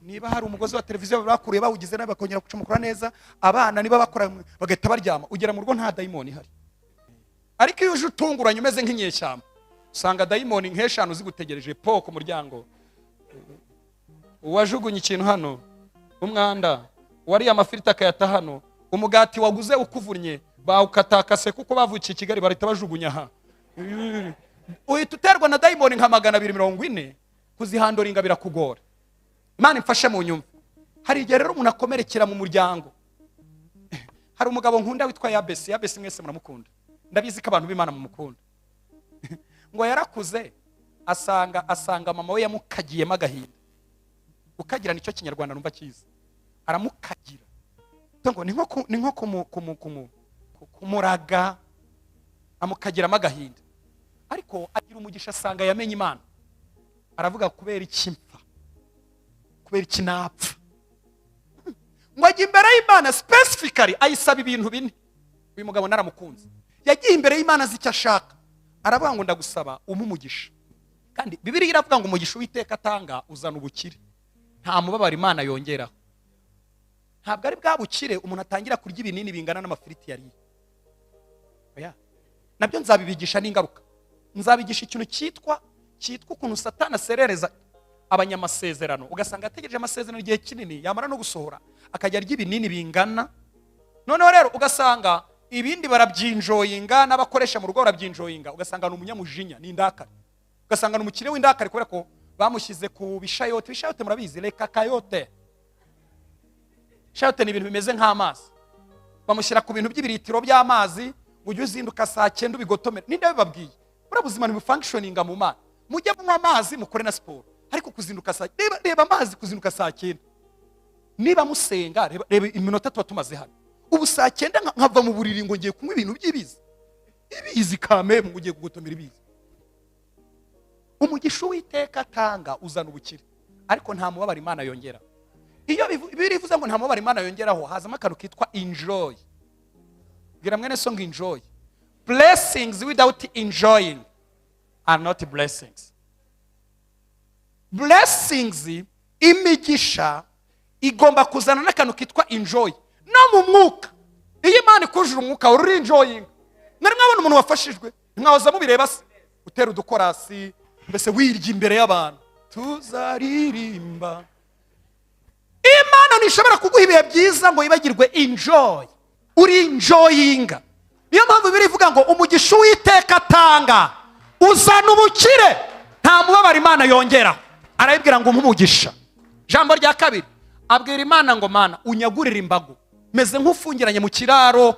Niba hari umugozi wa televiziyo bakuriye bawugize nabi bakongera gucumukura neza, abana niba bakora bagahita baryama, ugera mu rugo nta dayimoni ihari. Ariko iyo uje utunguranye umeze nk'inyeshyamba, usanga dayimoni nk'eshanu zigutegereje po ku muryango. Uwajugunye ikintu hano, umwanda, wariye amafiriti akayata hano, umugati waguze ukuvunye bawukatakase kuko bavukiye Kigali barita bajugunya aha. Uhita uterwa na dayimoni nka 240 kuzihandoringa birakugora. Imana imfashe mu nyumva. Hari igihe rero umuntu akomerekera mu muryango. Hari umugabo nkunda witwa Yabesi mwese muramukunda. Ndabizi ko abantu b'Imana mumukunda. Ngo yarakuze asanga mama we yamukagiyemo agahinda. Ukagira nicyo kinyarwanda numva cyiza. Aramukagira. Ngo ni nko kumuraga, amukagiramo agahinda. Ariko agira umugisha asanga yamenye Imana. Aravuga kubera iki mpfa, kubera iki napfa. Ngo ajya imbere y'Imana specifically ayisaba ibintu bine. Uyu mugabo naramukunze. Yagiye imbere y'Imana zicyo ashaka. Aravuga ngo ndagusaba umugisha. Kandi Bibiliya iravuga ngo umugisha Uwiteka atanga uzana ubukire. Nta mubabaro Imana yongeraho. Ntabwo ari bwa bukire umuntu atangira kurya ibinini bingana n'amafiriti yariye. Oya. Nabyo nzabibigisha n'ingaruka. Nzabigisha ikintu cyitwa ukuntu Satani aserereza abanyamasezerano. Ugasanga ategereje amasezerano igihe kinini, yamara no gusohora akajya arya ibinini bingana. Noneho rero ugasanga ibindi barabyinjoyinga, n'abakoresha mu rugo barabyinjoyinga. Ugasanga ni umunyamujinya, ni indakari. Ugasanga ni umukire w'indakari kubera ko bamushyize ku bishayote. Bishayote murabizi, reka kayote. Shayote ni ibintu bimeze nk'amazi. Bamushyira ku bintu by'ibiritiro by'amazi, ujye uzinduka saa 9 ubigotomera. Ninde bibabwiye? Bura buzima ni functioninga mu mana. Mujye munywa amazi mukore na siporo. Ariko kuzinduka saa, reba amazi kuzinduka saa 9. Niba musenga reba iminota tuba tumaze hano. Ubu saa 9 nkava mu buriri ngo ngiye kunywa ibintu by'ibizi. Ibizi kame mu ngiye kugotomera ibizi. Umugisha Uwiteka atanga uzana ubukire. Ariko nta mubabaro Imana yongera. Iyo birivuze ngo nta mubabaro Imana yongeraho, hazamo akantu kitwa enjoy. Gira mwene song enjoy. Blessings without enjoying are not blessings. Blessings, imigisha igomba kuzana n'akantu kitwa enjoy. No mu mwuka. Iyo Imana ikujura umwuka uri enjoying. Nari mwabona umuntu wafashijwe. Mwahoza mubireba se. Utera udukorasi, mbese wirya imbere y'abantu. Tuzaririmba. Imana nishobora kuguha ibihe byiza ngo yibagirwe enjoy. Uri enjoyinga. Niyo mpamvu birivuga ngo umugisha Uwiteka atanga uzana ubukire, nta mubabaro Imana yongera. arayibwira ngo umugisha. Jambo rya kabiri abwira Imana ngo Mana unyagurire imbago, meze nk'ufungiranye mu kiraro,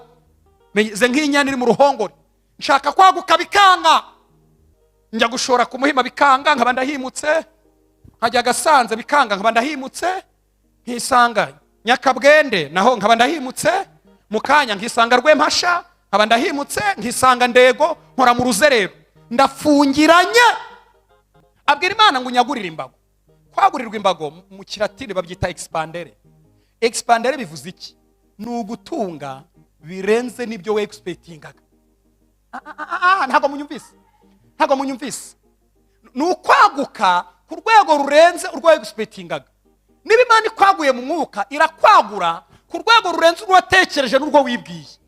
meze nk'inyana iri mu ruhongore, nshaka kwaguka bikanga, njya gushora ku Muhima bikanga, nkaba ndahimutse, nkajya Gasanze bikanga, nkaba ndahimutse, nkisanga Nyakabwende naho nkaba ndahimutse, mukanya nkisanga Rwempasha nkaba ndahimutse, nkisanga Ndego, nkora mu Ruzerero, ndafungiranye. Abwira Imana ngo unyagurire imbago. Kwagurirwa imbago mu Kilatini babyita expandere. Expandere bivuze iki? Ni ugutunga birenze n'ibyo we expectingaga. Ntago munyumvise. Ni ukwaguka ku rwego rurenze urwo expectingaga. Niba Imana ikwaguye mu mwuka irakwagura ku rwego rurenze urwo watekereje n'urwo wibwiye.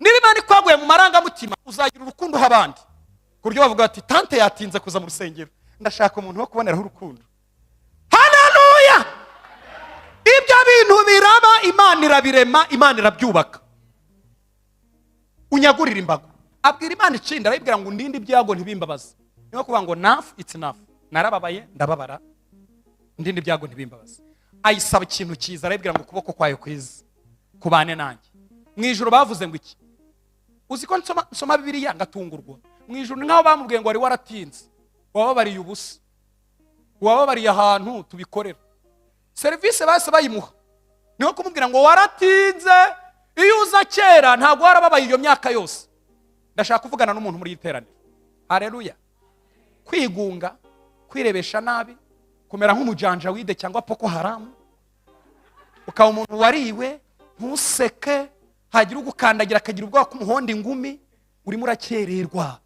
Niba Imana ikwaguye mu marangamutima uzagira urukundo habandi. Kuryo bavuga ati tante yatinze kuza mu rusengero, ndashaka umuntu wo kuboneraho urukundo. Haleluya! Ibyo bintu biraba, Imana irabirema, Imana irabyubaka. Unyagurira imbago. Abwira Imana icinda, arayibwira ngo ndinde ibyago ntibimbabaza. Niyo kuvuga ngo enough it's enough. Narababaye ndababara, ndinde ibyago ntibimbabaza. Ayisaba ikintu cyiza, arayibwira ngo ukuboko kwayo kwiza kubane nanjye. Mu ijuru bavuze ngo iki? Uzi ko nsoma Bibiliya ngatungurwa. Mu ijuru nkaho bamubwiye ngo wari waratinze, wababariye ubusa, wababariye ahantu tubikorera. Service base bayimuha niho kumubwira ngo waratinze, iyo uza kera ntabwo warababaye iyo myaka yose. Ndashaka kuvugana n'umuntu muri iterane. Haleluya! Kwigunga, kwirebesha nabi, kumera nk'umujanja wide cyangwa poko haramu, ukaba umuntu wariwe, ntuseke, hagira ugukandagira akagira ubwoba kumuhonda ingumi, urimo urakererwa.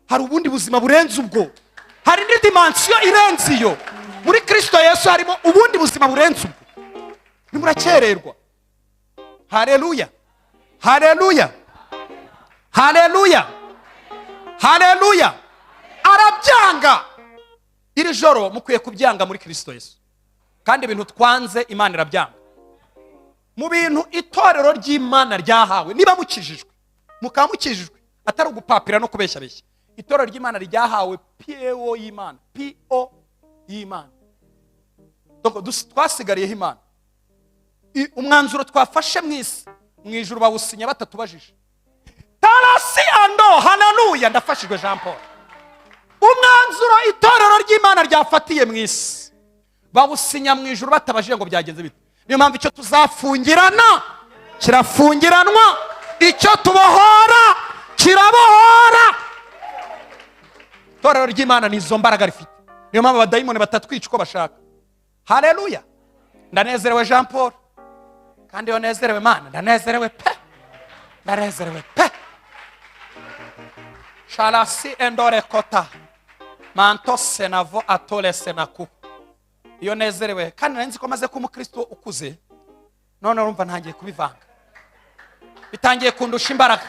Hari ubundi buzima burenze ubwo, hari indi dimension irenze iyo. Muri Kristo Yesu harimo ubundi buzima burenze ubwo, urimo urakererwa. Haleluya! Haleluya! Haleluya! Haleluya! Arabyanga. Iri joro mukwiye kubyanga muri Kristo Yesu, kandi ibintu twanze Imana irabyanga. Mu bintu itorero ry'Imana ryahawe, niba mukijijwe mukamukijijwe atari ugupapira no kubeshya beshya, itorero ry'Imana ryahawe PO y'Imana, PO y'Imana. Twasigariyeho Imana. Umwanzuro twafashe mwisi mu ijuru bawusinya batatubajije. Tarasi ando, haleluya, ndafashijwe Jean Paul. Umwanzuro itorero ry'Imana ryafatiye mwisi bawusinya mu ijuru batabajije ngo byagenze bite. Niyo mpamvu icyo tuzafungirana kirafungiranwa, icyo tubohora kirabohora. Itorero ry'Imana ni izo mbaraga rifite. Niyo mpamvu abadayimoni batatwica uko bashaka. Haleluya! Ndanezerewe Jean Paul, kandi yo nezerewe Mana, ndanezerewe pe, ndanezerewe pe. Shalasi endore kota manto senavo atole senaku. Iyo nezerewe kandi nanzi ko maze kuba Kristo ukuze, none urumva ntangiye kubivanga, bitangiye kundusha imbaraga.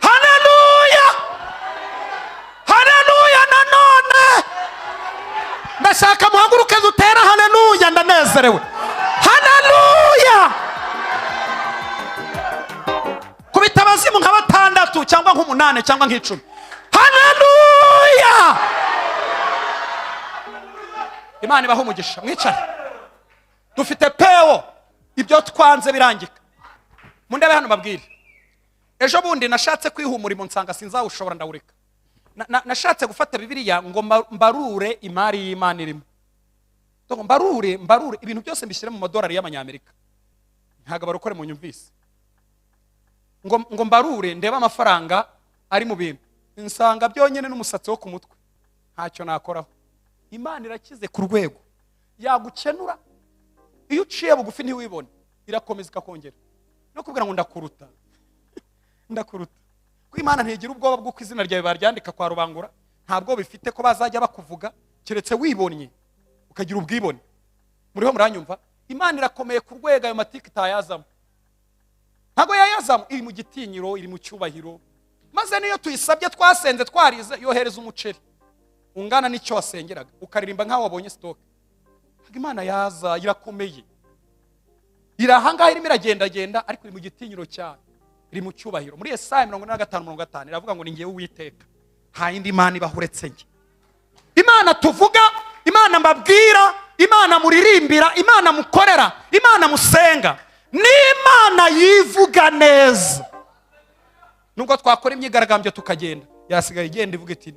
Haleluya! Haleluya! Nanone ndashaka muhaguruke dutera haleluya, ndanezerewe. Haleluya! Kubita abazimu nka 6 cyangwa nk 8 cyangwa nk 10. Haleluya! Imana ibaho umugisha. Mwicare dufite peo, ibyo twanze birangika. Mundebe hano babwire. Ejo bundi nashatse kwihumura mu nsanga sinzawushobora ndawureka. Nashatse gufata Bibiliya ngo mbarure imari y'Imana irimo. Ngo mbarure ibintu byose mbishyire mu madolari y'amanyamerika. Ntago barukore mu nyumvise. Ngo mbarure ndeba amafaranga ari mu bintu. Insanga byonyene n'umusatsi wo ku mutwe ntacyo nakoraho. Imana irakize ku rwego yagukenura, iyo uciye bugufi ntiwibone, irakomeza ikakongera no kubwira ngo ndakuruta. Ndakuruta. Ko Imana ntigira ubwoba bw'uko izina ryawe baryandika kwa rubangura, ntabwo bifite ko bazajya bakuvuga keretse wibonye ukagira ubwibone. Muriho muranyumva? Imana irakomeye ku rwego ayo matiki tayazamo. Ntago yayazamo, iri mu gitinyiro, iri mu cyubahiro. Maze niyo tuyisabye twasenze twarize, yohereza umuceri ungana n'icyo wasengeraga, ukaririmba nkaho wabonye stock. Imana yaza, irakomeye. Irahangaho irimo iragenda ariko iri mu gitinyiro cyane, iri mu cyubahiro. Muri Yesaya 45:5 iravuga ngo ni ngewe Uwiteka, nta yindi Imana ibaho uretse njye. Imana tuvuga Imana mbabwira, Imana muririmbira, Imana mukorera, Imana musenga, ni Imana yivuga neza. Nubwo twakora imyigaragambyo tukagenda, yasigaye igenda ivuga iti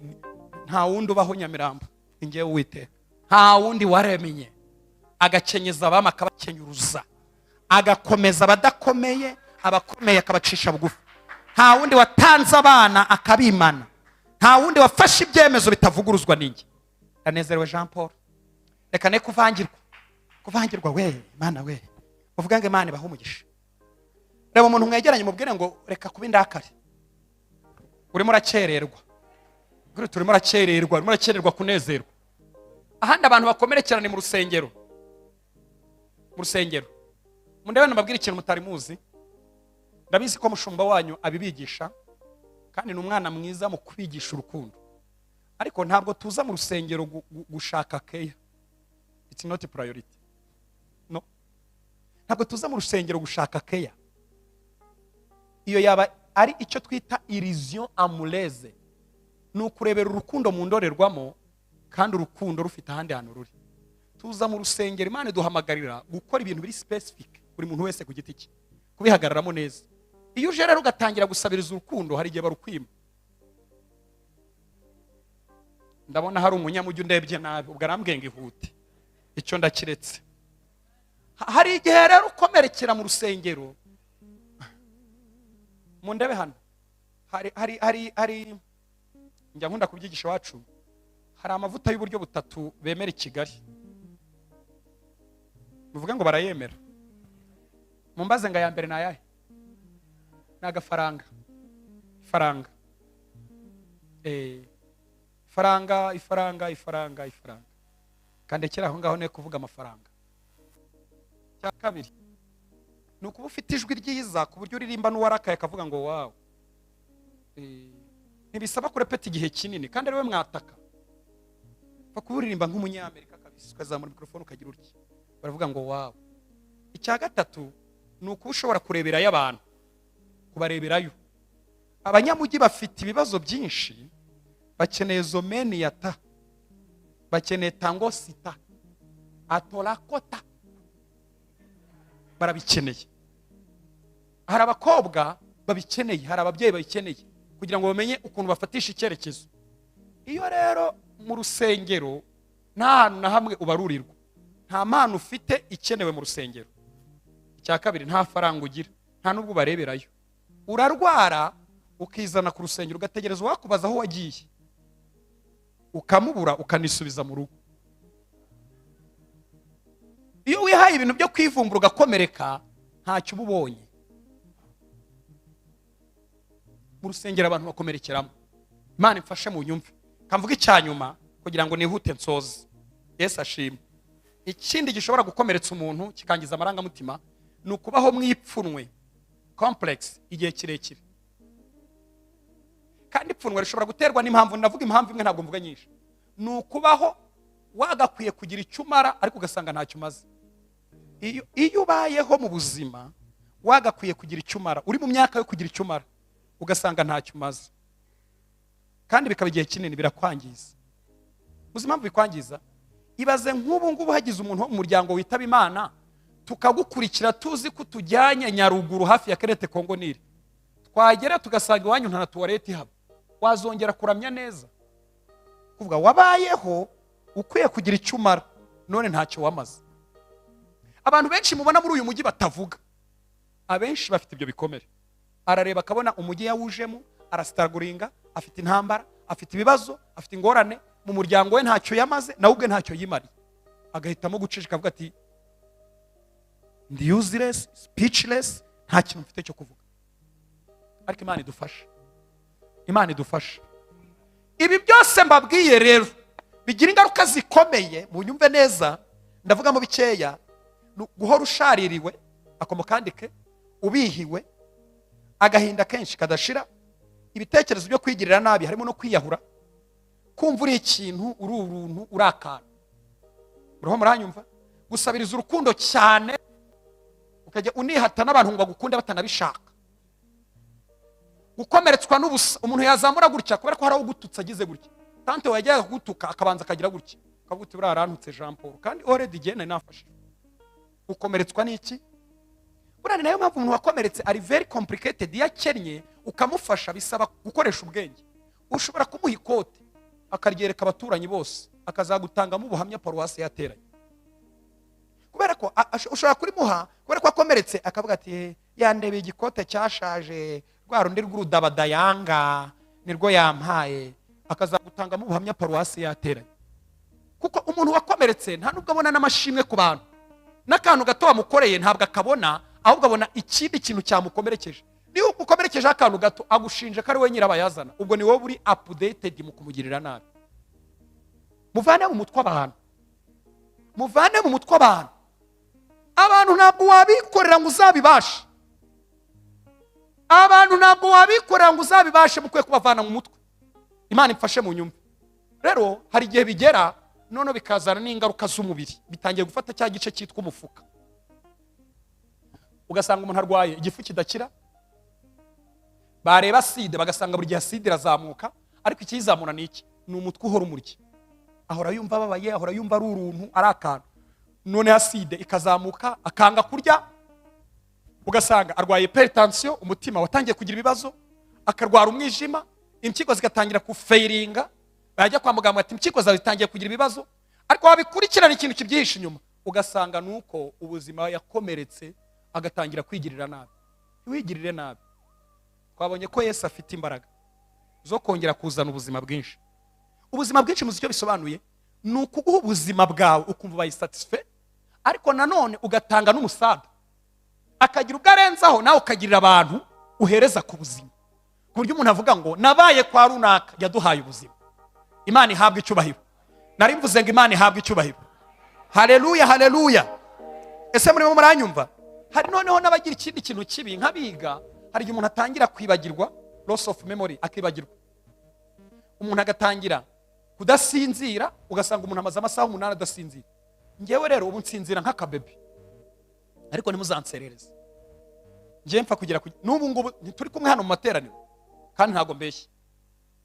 nta wundi ubaho Nyamirambo ingiye Uwiteka, nta wundi waremye, agakenyeza abama akabakenyuruza, agakomeza abadakomeye, abakomeye akabacisha bugufi. Nta wundi watanze abana akabimana, nta wundi wafashe ibyemezo bitavuguruzwa n'ingi. Ndanezerewe Jean Paul, reka ne kuvangirwa we Mana we, uvuga ngo Imana ibahe umugisha. Reba umuntu mwegeranye mubwire ngo reka kuba indakare, urimo urakererwa, urimo urakererwa kunezerwa. Ahandi abantu bakomerekerane mu rusengero, mundebe nababwira ikintu mutari muzi. Ndabizi ko mushumba wanyu abibigisha, kandi ni umwana mwiza mu kubigisha urukundo, ariko ntabwo tuza mu rusengero gushaka keya. It's not a priority. No, ntabwo tuza mu rusengero gushaka keya. Iyo yaba ari icyo twita illusion amoureuse, ni ukurebera urukundo mu ndorerwamo, kandi urukundo rufite ahandi hantu ruri. Tuza mu rusengero, Imana iduhamagarira gukora ibintu biri specific, buri muntu wese ku giti cye, kubihagararamo neza. Iyo uje rero ugatangira gusabiriza urukundo, hari igihe barukwima. Ndabona hari umunyamujyi undebye nabi, ubwo arambwiye ngo ihute, icyo ndakiretse. Hari igihe rero ukomerekera mu rusengero, mundebe hano, hari njya nkunda kubyigisha wacu, hari amavuta y'uburyo butatu bemera i Kigali. Muvuga ngo barayemera, mumbaze ngo aya mbere ni ayahe? Ni agafaranga. Ifaranga. Kandi kera aho ngaho ne kuvuga amafaranga. Cya kabiri ni ukuba ufite ijwi ryiza ku buryo uririmba n'uwarakaye akavuga ngo wow. Ntibisaba kurepeta igihe kinini, kandi ariwe mwataka. Fa kuburirimba nk'umunyamerika kabisa, ukazamura mikrofone ukagira urya, baravuga ngo wow. Icya gatatu ni ukuba ushobora kureberayo abantu, kubareberayo. Abanyamujyi bafite ibibazo byinshi, bakeneye zomeni yata, bakeneye tango sita, atorakota, barabikeneye. Hari abakobwa babikeneye, hari ababyeyi babikeneye, kugira ngo bamenye ukuntu bafatisha icyerekezo. Iyo rero mu rusengero nta hantu na hamwe ubarurirwa, nta mpano ufite ikenewe mu rusengero. Icya kabiri, nta faranga ugira, nta nubwo bareberayo. Urarwara ukizana ku rusengero, ugategereza wakubaza aho wagiye, ukamubura ukanisubiza mu rugo. Iyo wihaye ibintu byo kwivumbura ugakomereka, ntacyo uba ubonye. Mu rusengero abantu bakomerekeramo. Imana imfashe mu nyumve. Kamvuga icyanyuma kugira ngo nihute nsoze. Yesu ashimwe. Ikindi gishobora gukomeretsa umuntu kikangiza amarangamutima ni ukubaho mwipfunwe, complex, igihe kirekire. Kandi ipfunwe rishobora guterwa n'impamvu, ndavuga impamvu imwe ntabwo mvuga nyinshi. Ni ukubaho wagakwiye kugira icyo umara ariko ugasanga ntacyo umaze. Iyo ubayeho mu buzima wagakwiye kugira icyo umara, uri mu myaka yo kugira icyo umara, ugasanga ntacyo umaze, kandi bikaba igihe kinini, birakwangiza. Muzi impamvu bikwangiza? Ibaze nk'ubu ngubu hagize umuntu wo mu muryango witaba Imana, tukagukurikira tuzi ko tujyanye Nyaruguru hafi ya Kerete Kongo Nili, twagera tugasanga iwanyu nta tuwarete ihaba, wazongera kuramya neza? Kuvuga wabayeho ukwiye kugira icyo umara, none ntacyo wamaze. Abantu benshi mubona muri uyu mujyi batavuga, abenshi bafite ibyo bikomere. Arareba akabona umujyi yawujemo, arasitaguringa, afite intambara, afite ibibazo, afite ingorane, mu muryango we ntacyo yamaze, nawe ubwe ntacyo yimariye. Agahitamo guceceka avuga ati ndi useless, speechless, nta kintu mfite cyo kuvuga. Ariko Imana idufashe, Imana idufashe. Ibi byose mbabwiye rero bigira ingaruka zikomeye, mu nyumve neza. Ndavuga mu bikeya, guhora ushaririwe, akomo kandike, ubihiwe, agahinda kenshi kadashira, ibitekerezo byo kwigirira nabi, harimo no kwiyahura, kumva uri ikintu, uri uruntu, urakana. Uraho muranyumva? Gusabiriza urukundo cyane, ukajya unihata n'abantu ngo bagukunde batanabishaka. Gukomeretswa n'ubusa, umuntu yazamura gutya kubera ko hari aho gututsa agize gutya, tante wajyaga gutuka akabanza akagira gutya, ukavuga uriya arantutse Jean Paul kandi already igene nafashe. Ukomeretswa n'iki? Buriya nayo mpamvu umuntu wakomeretse ari very complicated, yakennye ukamufasha bisaba gukoresha ubwenge. Ushobora kumuha ikote akaryereka abaturanyi bose akazagutangamo ubuhamya paruwasi yateranye, kubera ko ushobora kurimuha kubera ko akomeretse akavuga ati yandebe igikote cyashaje rwa rundi rw'urudabada yanga nirwo yampaye, akazagutangamo ubuhamya paruwasi yateranye. Kuko umuntu wakomeretse nta nubwo abona n'amashimwe ku bantu, n'akantu gato wamukoreye ntabwo akabona, ahubwo abona ikindi kintu cyamukomerekeje. Niyo ukomerekeje akantu gato agushinje ko ari we nyirabayazana, ubwo ni wowe uri updated mu kumugirira nabi. Muvane mu mutwe abantu, muvane mu mutwe abantu. Abantu ntabwo wabikorera ngo uzabibashe, abantu ntabwo wabikorera ngo uzabibashe, mukwiye kubavana mu mutwe. Imana imfashe mu nyumva. Rero hari igihe bigera none bikazana n'ingaruka z'umubiri, bitangiye gufata cya gice cyitwa umufuka. Ugasanga umuntu arwaye igifu kidakira, bareba acide bagasanga buri gihe acide irazamuka, ariko ikizamura ni iki? Ni umutwe uhora umurya, ahora yumva ababaye, ahora yumva ari uruntu, ari akantu. None acide ikazamuka akanga kurya, ugasanga arwaye hypertension, umutima watangiye kugira ibibazo, akarwara umwijima, impyiko zigatangira kufairinga, bajya kwa muganga ati impyiko zawe zitangiye kugira ibibazo, ariko wabikurikirana ikintu kibyihishe inyuma, ugasanga nuko ubuzima yakomeretse agatangira kwigirira nabi. Wigirire nabi. Twabonye ko Yesu afite imbaraga zo kongera kuzana ubuzima bwinshi. Ubuzima bwinshi muzi icyo bisobanuye, ni ukuguha ubuzima bwawe ukumva bayi satisfait, ariko nanone ugatanga n'umusaga, akagira ubwo arenzaho nawe ukagirira abantu uhereza ku buzima, ku buryo umuntu avuga ngo nabaye kwa runaka yaduhaye ubuzima. Imana ihabwe icyubahiro. Nari mvuze ngo Imana ihabwe icyubahiro. Haleluya, haleluya. Ese muri muranyumva? Hari noneho n'abagira ikindi kintu kibi nk'abiga, hari igihe umuntu atangira kwibagirwa, loss of memory, akibagirwa. Umuntu agatangira kudasinzira, ugasanga umuntu amaze amasaha 8 adasinzira. Ngewe rero ubu nsinzira nk'akabebe, ariko nimuzanserereze. Ngiye mpfa kugira n'ubu ngubu turi kumwe hano mu materaniro, kandi ntago mbeshye.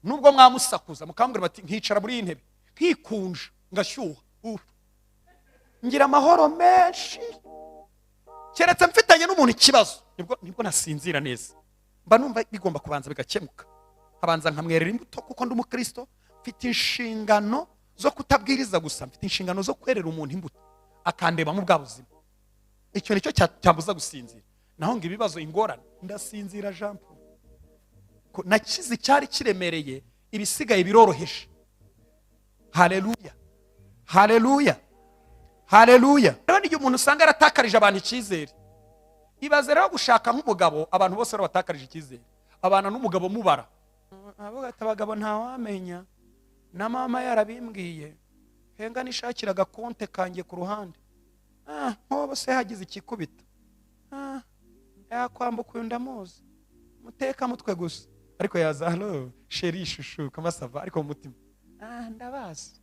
Nubwo mwamusakuza mukambwira bati nkicara muri intebe nkikunja ngashyuha, ngira amahoro menshi, keretse mfitanye n'umuntu ikibazo nibwo nasinzira neza. Mba numva bigomba kubanza bigakemuka, abanza nkamwerera imbuto, kuko ndi umukristo, mfite inshingano zo kutabwiriza gusa, mfite inshingano zo kwerera umuntu imbuto akandeba mu bwa buzima. Icyo nicyo cyambuza gusinzira. Naho ngo ibibazo ingorane ndasinzira Jean Paul, ko nakize cyari kiremereye, ibisigaye biroroheje. Haleluya, haleluya, haleluya. Rero igihe umuntu usanga yaratakarije abantu icyizere, ibaze rero gushaka nk'umugabo, abantu bose rero batakarije icyizere, abana n'umugabo mubara, avuga ati abagabo ntawamenya, na mama yarabimbwiye, henga nishakiraga konte kanjye ku ruhande, nko bose hagize ikikubita, yakwambuka uyu ndamuzi, muteka mutwe gusa, ariko yaza halo sheri shushu kamasava, ariko mu mutima ndabazi.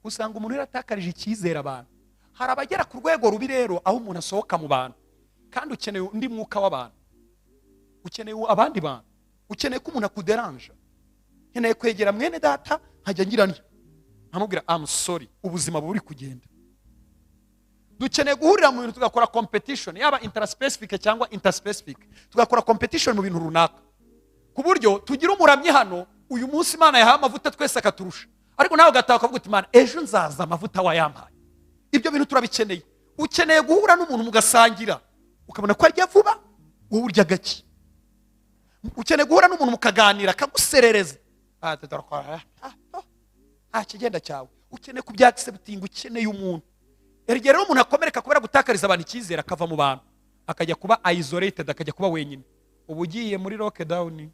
Usanga umuntu yaratakarije icyizere abantu. Hari abagera ku rwego rubi rero, aho umuntu asohoka mu bantu, kandi ukeneye undi mwuka w'abantu, ukeneye abandi bantu, ukeneye ko umuntu akuderanja. Nkeneye kwegera mwene data nkajya ngiranye, nkamubwira I'm sorry, ubuzima buri kugenda. Dukeneye guhurira mu bintu tugakora competition, yaba interspecific cyangwa interspecific, tugakora competition mu bintu runaka, ku buryo tugira umuramyi hano uyu munsi Imana yahaye amavuta twese akaturusha, ariko nawe ugataha ukavuga uti Imana ejo nzaza amavuta wayampaye. Ibyo bintu turabikeneye. Ukeneye guhura n'umuntu mugasangira, ukabona ko arya vuba wowe urya gake. Ukeneye guhura n'umuntu mukaganira akaguserereza, kigenda cyawe. Ukeneye kubyaccepting, ukeneye umuntu. Erigera rero umuntu akomereka kubera gutakariza abantu icyizere, akava mu bantu akajya kuba isolated, akajya kuba wenyine. Ubu ugiye muri lockdown,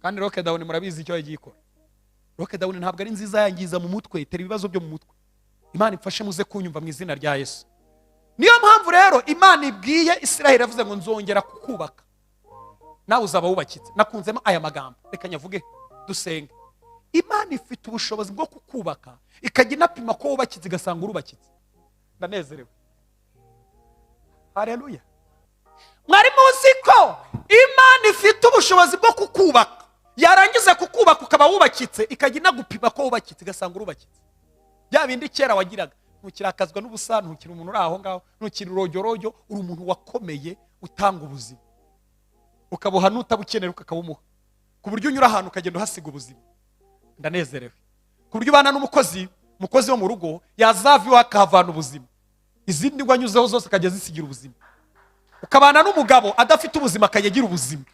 kandi lockdown murabizi icyo yagiye ikora. Lockdown ntabwo ari nziza, yangiza mu mutwe, itera ibibazo byo mu mutwe. Imana ifashe muze kunyumva mu izina rya Yesu. Niyo mpamvu rero Imana ibwiye Isiraheli yavuze ngo nzongera kukubaka, nawe uzaba wubakitse. Nakunzemo aya magambo, reka nyavuge dusenge. Imana ifite ubushobozi bwo kukubaka, ikajya inapima ko wubakitse igasanga urubakitse. Ndanezerewe. Haleluya. Mwari muzi ko Imana ifite ubushobozi bwo kukubaka, yarangiza kukubaka ukaba wubakitse ikajya inagupima ko wubakitse igasanga urubakitse. Bya bindi kera wagiraga ntukirakazwa n'ubusa, ntukiri umuntu uri aho ngaho, ntukiri urojyorojyo, uri umuntu wakomeye utanga ubuzima, ukabuha n'utabukenera ukakabumuha, ku buryo unyura ahantu ukagenda uhasiga ubuzima. Ndanezerewe ku buryo ubana n'umukozi wo mu rugo yazava iwe akahavana ubuzima, izindi ngo anyuzeho zose akajya zisigira ubuzima. Ukabana n'umugabo adafite ubuzima akajya agira ubuzima,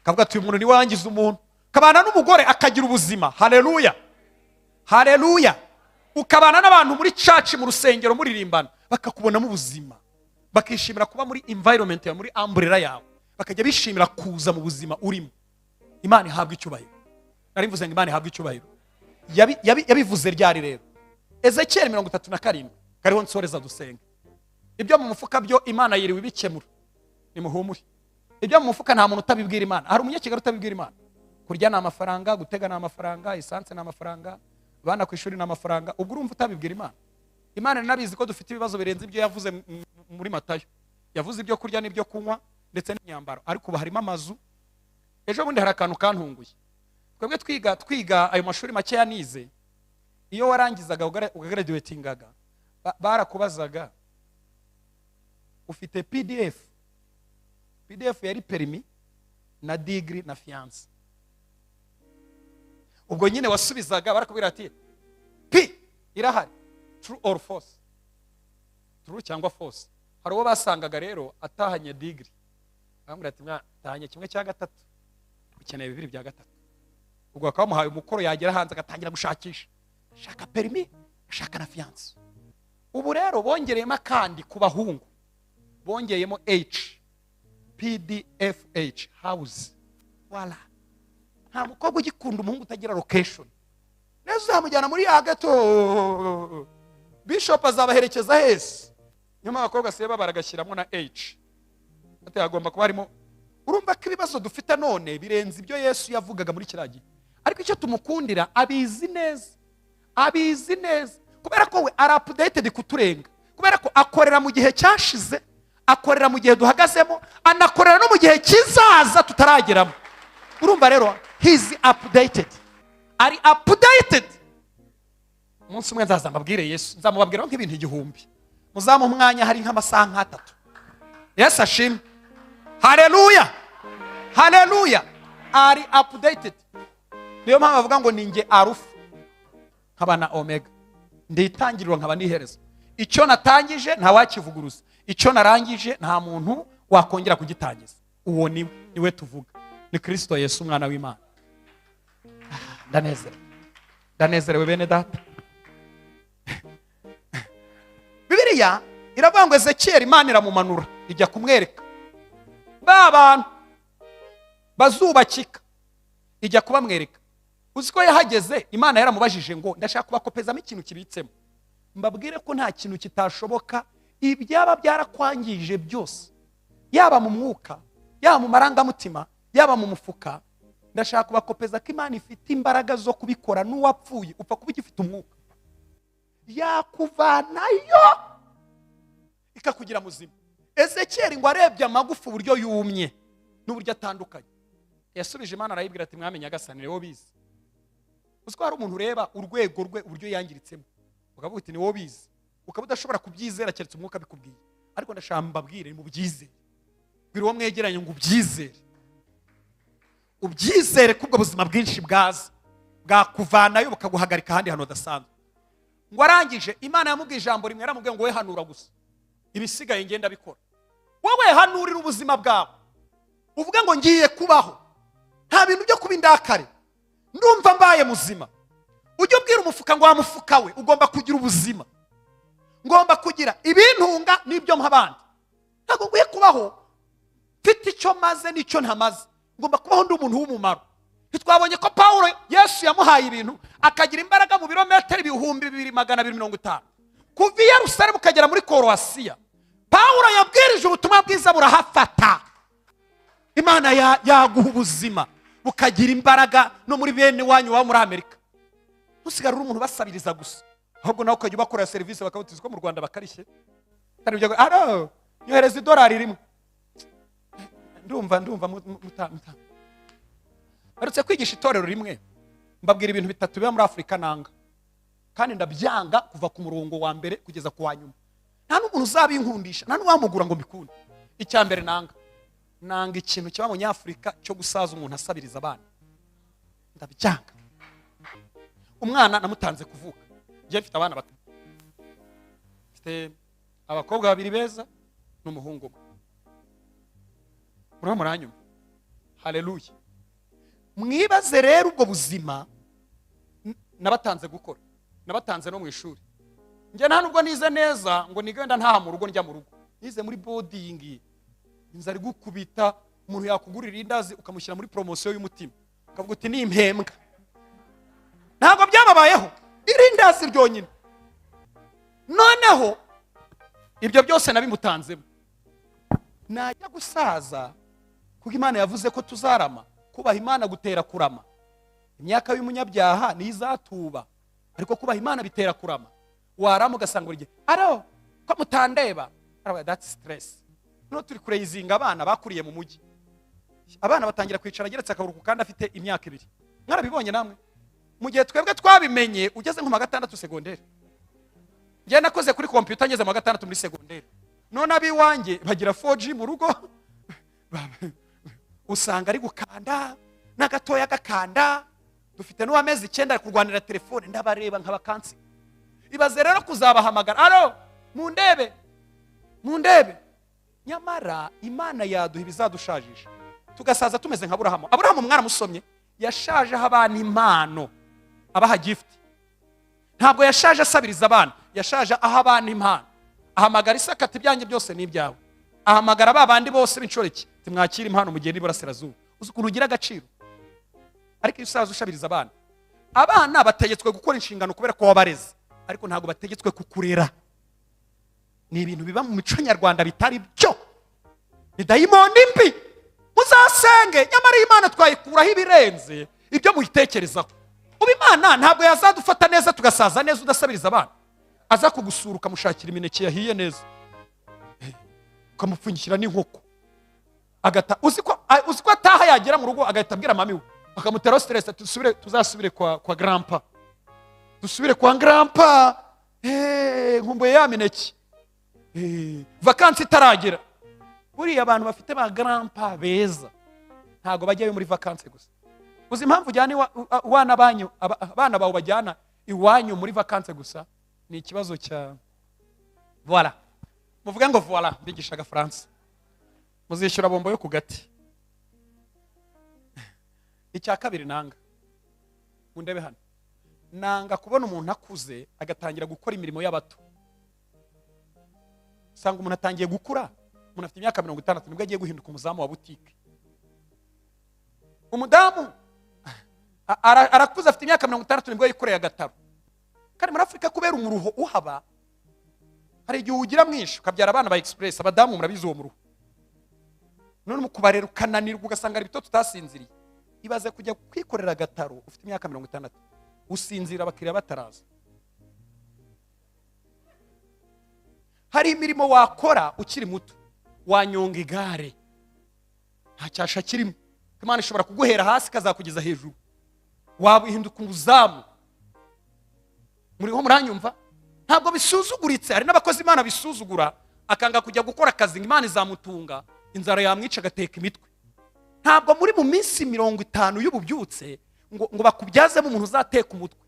akavuga ati uyu muntu niwe wangiza umuntu. Ukabana n'umugore akagira ubuzima. Haleluya, haleluya. Ukabana n'abantu muri church, mu rusengero muririmbana, bakakubonamo ubuzima, bakishimira kuba muri environment yawe, muri umbrella yawe, bakajya bishimira kuza mu buzima urimo. Imana ihabwa icyubahiro. Nari mvuze ngo Imana ihabwa icyubahiro. Yabivuze ryari rero? Ezekiel 37 kariho nsoreza dusenga. Ibyo mu mufuka byo Imana yiriwe ibikemura, nimuhumure. Ibyo mu mufuka nta muntu utabibwira Imana. Hari umunyakigali utabibwira Imana. Kurya na amafaranga, gutega na amafaranga, isanse na amafaranga, bana ku ishuri na amafaranga. Ubwo urumva utabibwira Imana? Imana nabizi ko dufite ibibazo birenze ibyo yavuze muri Matayo. Yavuze ibyo kurya n'ibyo kunywa ndetse n'imyambaro, ariko ubu harimo amazu. Ejo bundi hari akantu kantunguye. Twebwe twiga ayo mashuri make yanize, iyo warangizaga ugraduatingaga barakubazaga ufite PDF yari permis na degree na fiance. Ubwo nyine wasubizaga barakubwira ati P irahari, true or false, true cyangwa false. Hari uwo basangaga rero atahanye degree, bamubwira ati mwatahanye kimwe cya gatatu, ukeneye 2 bya gatatu. Ubwo akamuhaye umukoro yagera hanze agatangira gushakisha, shaka permis, shaka na fiance. Ubu rero bongereyemo kandi ku bahungu, bongeyemo H, PDFH, house. Wala, nta mukobwa ugikunda umuhungu utagira location. Neza uzamujyana muri agato, bishop azabaherekeza hese. Nyuma abakobwa seba baragashyiramo na H, ati agomba kuba harimo. Urumva ko ibibazo dufite none birenze ibyo Yesu yavugaga muri kiragiye. Ariko icyo tumukundira abizi neza, kubera ko we ari updated kuturenga, kubera ko akorera mu gihe cyashize, akorera mu gihe duhagazemo, anakorera no mu gihe kizaza tutarageramo. Urumva rero he is updated, ari updated. Umunsi umwe nzazambabwire Yesu, nzamubabwira nk'ibintu 1000, muzamu umwanya hari nk'amasaha 3. Yesu ashimwe. Haleluya, haleluya. Ari updated. Niyo mpamvu bavuga ngo ninjye Alpha nkaba na Omega, nditangiriro nkaba nihereza. Icyo natangije nta wakivuguruza, icyo narangije nta muntu wakongera kugitangiza. Uwo niwe tuvuga, ni Kristo Yesu umwana w'Imana. Ndanezerewe bene data. Bibiliya iravuga ngo Ezekiel Imana iramumanura ijya kumwereka ba bantu bazubakika, ijya kubamwereka. Uziko yahageze Imana yaramubajije ngo ndashaka kubakopezamo ikintu kibitsemo, mbabwire ko nta kintu kitashoboka, ibyaba byarakwangije byose, yaba mu mwuka, yaba mu marangamutima, yaba mu mufuka, ndashaka kubakopeza ko Imana ifite imbaraga zo kubikora. N'uwapfuye upfa kuba igifite umwuka, yakuvanayo ikakugira muzima. Ezekiel ngo arebye amagufa uburyo yumye n'uburyo atandukanye, yasubije Imana arayibwira ati mwamenye agasanire wo bizi. Uziko hari umuntu ureba urwego rwe uburyo yangiritsemo, ukavuga uti ni wo bizi, ukaba udashobora kubyizera keretse umwuka bikubwiye. Ariko ndashaka mbabwire mu byizere, bwira uwo mwegeranye ngo ubyizere kubwo buzima bwinshi bwakuvanayo bukaguhagarika ahandi hantu hadasanzwe. Ngo arangije Imana yamubwiye ijambo rimwe, yaramubwiye ngo we hanura gusa, ibisigaye ngenda bikora. Wowe hanurira ubuzima bwawe, uvuga ngo ngiye kubaho, nta bintu byo kuba indakare, ndumva mbaye muzima. Ujye ubwira umufuka ngo wa mufuka we ugomba kugira ubuzima, ngomba kugira ibintunga n'ibyo mpabandi. Ntabwo nguye kubaho mfite icyo maze n'icyo ntamaze, ngomba kubaho ndi umuntu w'umumaro. Twabonye ko Paulo Yesu yamuhaye ibintu akagira imbaraga mu birometero 2250 kuva i Yerusalemu ukagera muri Korowasiya. Paulo yabwirije ubutumwa bwiza burahafata. Imana yaguha ubuzima bukagira imbaraga no muri bene wanyu wa muri Amerika. Ntusigare uri umuntu basabiriza gusa, ahubwo nawe ukajya ubakorera service bakabutiza ko mu Rwanda bakarishye. Nyohereza $1 rimwe. Ndumva barutse kwigisha itorero rimwe mbabwira ibintu bitatu biba muri Afrika nanga, kandi ndabyanga kuva ku murongo wa mbere kugeza ku wa nyuma. Nta n'umuntu uzabinkundisha, nta n'uwamugura ngo mbikunde. Icya mbere nanga ikintu kiba mu Nyafurika cyo gusaza umuntu asabiriza abana. Ndabyanga. Umwana namutanze kuvuka, ngiye mfite abana batatu, mfite abakobwa babiri beza n'umuhungu umwe. Muranyuma. Haleluya. Mwibaze rero ubwo buzima nabatanze gukora, nabatanze no mu ishuri. Nge nta nubwo nize neza ngo nigenda ntaha mu rugo njya mu rugo, nize muri boarding. Inzara gukubita, umuntu yakugurira indazi ukamushyira muri promotion y'umutima, ukavuga uti ni impembwa. Ntabwo byababayeho, irindazi ryonyine. Noneho ibyo byose nabimutanzemo. Najya gusaza kuko Imana yavuze ko tuzarama, kubaha Imana gutera kurama. Imyaka y'umunyabyaha ni izatuba, ariko kubaha Imana bitera kurama. Warama ugasanga urye aro ko mutandeba, that's stress. No turi kureyizinga abana bakuriye mu mujyi. Abana batangira kwicara ageretse akaruhuko kandi afite imyaka 2. Mwarabibonye namwe? Mu gihe twebwe twabimenye ugeze nko mu 6 segonderi. Ngiye nakoze kuri computer ngeze mu 6 muri segonderi. None abiwanjye bagira 4G mu rugo. Usanga ari gukanda n'agatoya gakanda. Dufite n'uwamezi 9 ari kurwanira telefone, ndabareba nk'abakansi. Ibaze rero kuzabahamagara, aro mundebe. Nyamara Imana yaduha ibizadushajisha, tugasaza tumeze nka Aburahamu. Aburahamu mwana musomye yashaje abana impano, abaha gift. Ntabwo yashaje asabiriza abana, yashaje abana impano. Ahamagara Isaka ati byanjye byose ni ibyawe. Ahamagara babandi bose b'inshoreke timwakira impano mugende iburasirazuba. Uzi ukuntu ugira agaciro. Ariko iyo usaza ushabiriza abana bategetswe gukora inshingano kubera ko wabareze, ariko ntabwo bategetswe kukurera. Ni ibintu biba mu mico nyarwanda bitari byo. Ni dayimondi mbi. Muzasenge, nyamara Imana twayikuraho ibirenze ibyo muyitekerezaho. Ubu Imana ntabwo yazadufata neza tugasaza neza udasabiriza abana. Aza kugusura ukamushakira imineke yahiye neza, ukamupfunyikira n'inkoko, agata uzi ko ataha yagera mu rugo agahita abwira mami we, akamutera stress ati tuzasubire kwa grandpa. Dusubire kwa grandpa. Nkumbuye ya mineke. Vacancy itaragera. Buriya abantu bafite ba grandpa beza ntago bajyayo muri vacancy gusa. Uzi impamvu ujyana abana bawe bajyana iwanyu muri vacancy gusa? Ni ikibazo cya voilà. Muvuga ngo voilà, mbigishaga France. Muzishyura bombo yo ku gati. Icya kabiri nanga. Mundebe hano. Nanga kubona umuntu akuze agatangira gukora imirimo y'abato. Sanga umuntu atangiye gukura, umuntu afite imyaka 60 nibwo agiye guhinduka umuzamu wa butike. Umudamu arakuze afite imyaka 60 nibwo yikoreye agataro. Kandi muri Afrika kubera umuruho uhaba, hari igihe ugira mwinshi ukabyara abana ba express. Abadamu murabizi uwo muruho. None mukubarera ukananirwa ugasanga ari bito tutasinziriye. Ibaze kujya kwikorera agataro ufite imyaka 60, usinzira abakiriya bataraza. Hari imirimo wakora ukiri muto, wanyonga igare, nta cyasha kirimo. Imana ishobora kuguhera hasi kazakugeza hejuru, wabihinduka umuzamu. Muriho muranyumva? Ntabwo bisuzuguritse. Hari n'abakozi Imana bisuzugura, akanga kujya gukora akazi Imana izamutunga, inzara yamwica agateka imitwe. Ntabwo muri mu minsi 50 y'ububyutse ngo bakubyazemo umuntu uzateka umutwe.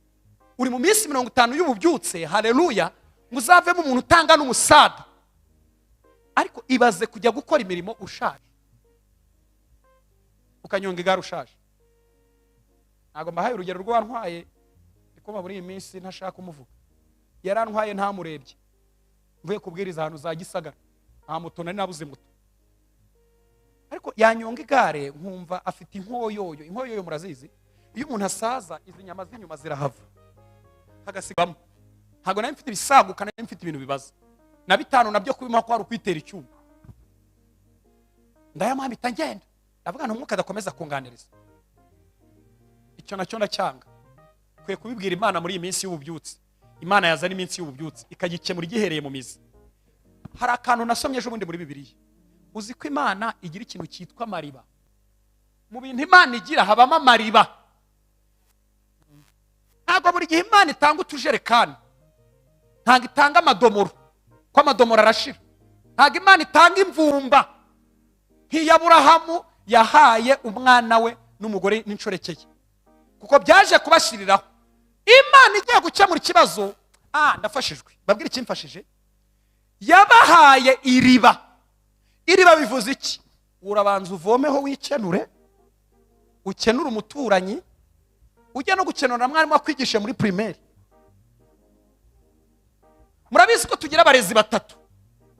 Uri mu minsi 50 y'ububyutse, haleluya, ngo uzavemo umuntu utanga n'umusada. Ariko ibaze kujya gukora imirimo ushaje, ukanyonga igare ushaje. Ntabwo mbahaye urugero rw'antwaye, ndiko muri iyi minsi ntashaka umuvuga. Yarantwaye ntamurebye, mvuye kubwiriza ahantu za Gisagara, nta moto nari nabuze moto. Ariko yanyonga igare nkumva afite inkoyoyo. Inkoyoyo murazizi? Iyo umuntu asaza izi nyama z'inyuma zirahava hagasigamo. Ntabwo nari mfite ibisaguka, nari mfite ibintu bibaza na bitanu nabyo kubima ko ari ukwitera icyuma. Ndayamahambita ngenda, ndavuga nti umwuka adakomeza kunganiriza. Icyo nacyo ndacyanga. Kwe kubibwira Imana muri iyi minsi y'ububyutse. Imana yazana iminsi y'ububyutse ikagikemura igihereye mu mizi. Hari akantu nasomye ejo bundi muri Bibiliya. Uzi ko Imana igira ikintu cyitwa mariba. mu bintu Imana igira habamo amariba. Ntabwo buri gihe Imana itanga utujerekani, ntabwo itanga amadomoro ko amadomoro arashira. Ntabwo Imana itanga imvumba nk'iya Aburahamu yahaye umwana we n'umugore n'incorekeye, kuko byaje kubashiriraho. Imana igiye gukemura ikibazo, ndafashijwe, babwire ikimfashije. Yabahaye iriba. Iriba bivuze iki? Urabanza uvomeho wikenure, ukenura umuturanyi, ujya no gukenura mwarimu wakwigisha muri primaire. Murabizi ko tugira abarezi batatu.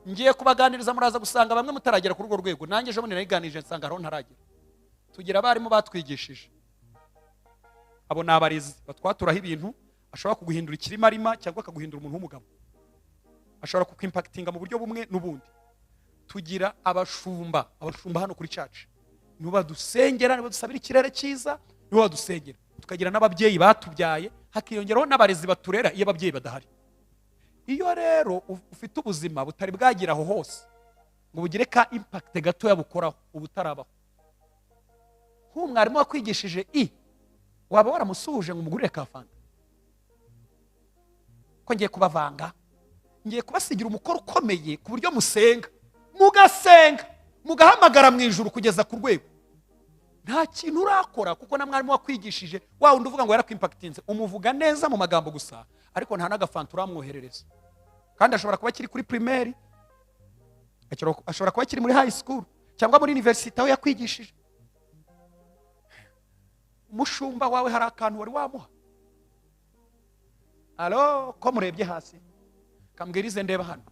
Ngiye kubaganiriza muraza gusanga bamwe mutaragera ku rugo rwego. Nanjye ejo bundi nayiganije nsanga haro ntaragera. Tugira abarimu batwigishije. Abo ni abarezi batwaturaho ibintu, ashobora kuguhindura ikirimarima cyangwa akaguhindura umuntu w'umugabo. Ashobora kukimpactinga mu buryo bumwe n'ubundi. Tugira abashumba hano kuri church. Nibo badusengera, nibo dusabira ikirere cyiza, nibo badusengera. Tukagira n'ababyeyi batubyaye, hakiyongeraho n'abarezi baturera iyo ababyeyi badahari. Iyo rero ufite ubuzima butari bwagira aho hose ngo bugire ka impact gato yabukoraho ubutarabaho. Nk'umwarimu wakwigishije waba waramusuhuje ngo umugurire ka fanta? Ko ngiye kubavanga, ngiye kubasigira umukoro ukomeye ku buryo musenga, mugasenga, mugahamagara mu ijuru kugeza ku rwego. Nta kintu urakora kuko na mwarimu wakwigishije wa wundi uvuga ngo yarakwimpactinze, umuvuga neza mu magambo gusa, ariko nta n'agafanta uramwoherereza. Kandi ashobora kuba kiri kuri primaire, ashobora kuba kiri muri high school cyangwa muri university aho yakwigishije. Umushumba wawe hari akantu wari wamuha? Ko murebye hasi kambwirize ndeba hano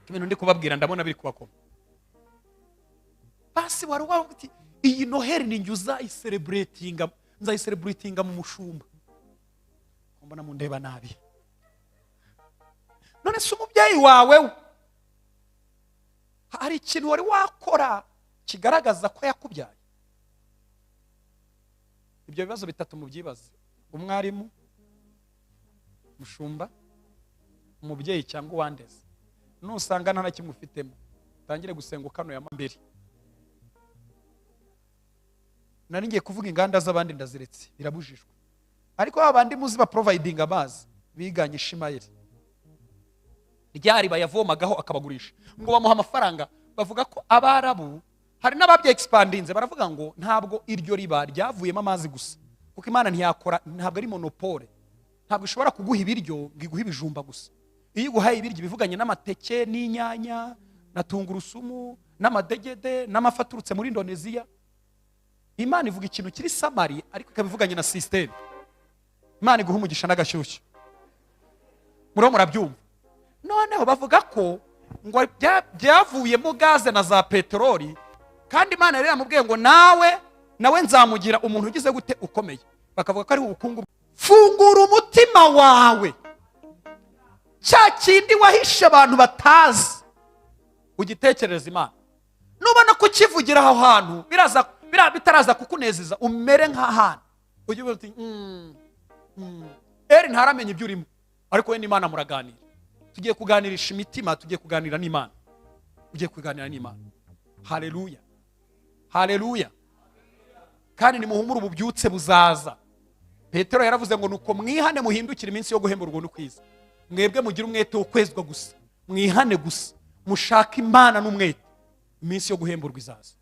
ibintu ndi kubabwira ndabona biri kubakoma. Basi wari wavuga uti iyi Noheli ni njye nzayicelebratinga mu mushumba. Mbona mu ndeba nabi. None se umubyeyi wawe hari ikintu wari wakora kigaragaza ko yakubyaye? Ibyo bibazo bitatu mu byibaze: umwarimu, mushumba, umubyeyi cyangwa uwandeze. Nusanga nta nakimwe ufitemo, tangire gusenga kano ya mbere. Nari ngiye kuvuga inganda z'abandi ndaziretse, birabujijwe. Ariko abandi muzi ba providing amazi biganye Ishimayeli, ryari bayavomagaho akabagurisha ngo bamuha amafaranga. Bavuga ko Abarabu hari n'ababye expandinze, baravuga ngo ntabwo iryo riba ryavuyemo amazi gusa, kuko Imana ntiyakora, ntabwo ari monopole. Ntabwo ishobora kuguha ibiryo ngo iguhe ibijumba gusa. Iyo uguhaye ibiryo bivuganye n'amateke n'inyanya na tungurusumu n'amadegede n'amafaturutse muri Indonesia, Imana ivuga ikintu kiri samari ariko ikabivuganye na system. Imana iguha umugisha n'agashyushyu. Murabyumva? Noneho bavuga ko ngo byavuyemo gaze na za peteroli, kandi Imana yari yamubwiye ngo nawe nzamugira umuntu ugize gute ukomeye. Bakavuga ko ari ubukungu. Fungura umutima wawe, cya kindi wahishe abantu batazi ugitekereza Imana. Nubona ko kivugira aho hantu bitaraza kukunezeza, umere nk'ahantu ujye uti ntaramenya ibyo urimo, ariko we n'Imana muraganira. Tugiye kuganirisha imitima, tugiye kuganira n'Imana. Ugiye kuganira n'Imana. Haleluya, haleluya. Kandi nimuhumure ububyutse buzaza. Petero yaravuze ngo nuko mwihane muhindukire iminsi yo guhemburwa no kwiza. Mwebwe mugira umwete wo kwezwa gusa, mwihane gusa, mushaka Imana n'umwete, iminsi yo guhemburwa izaza.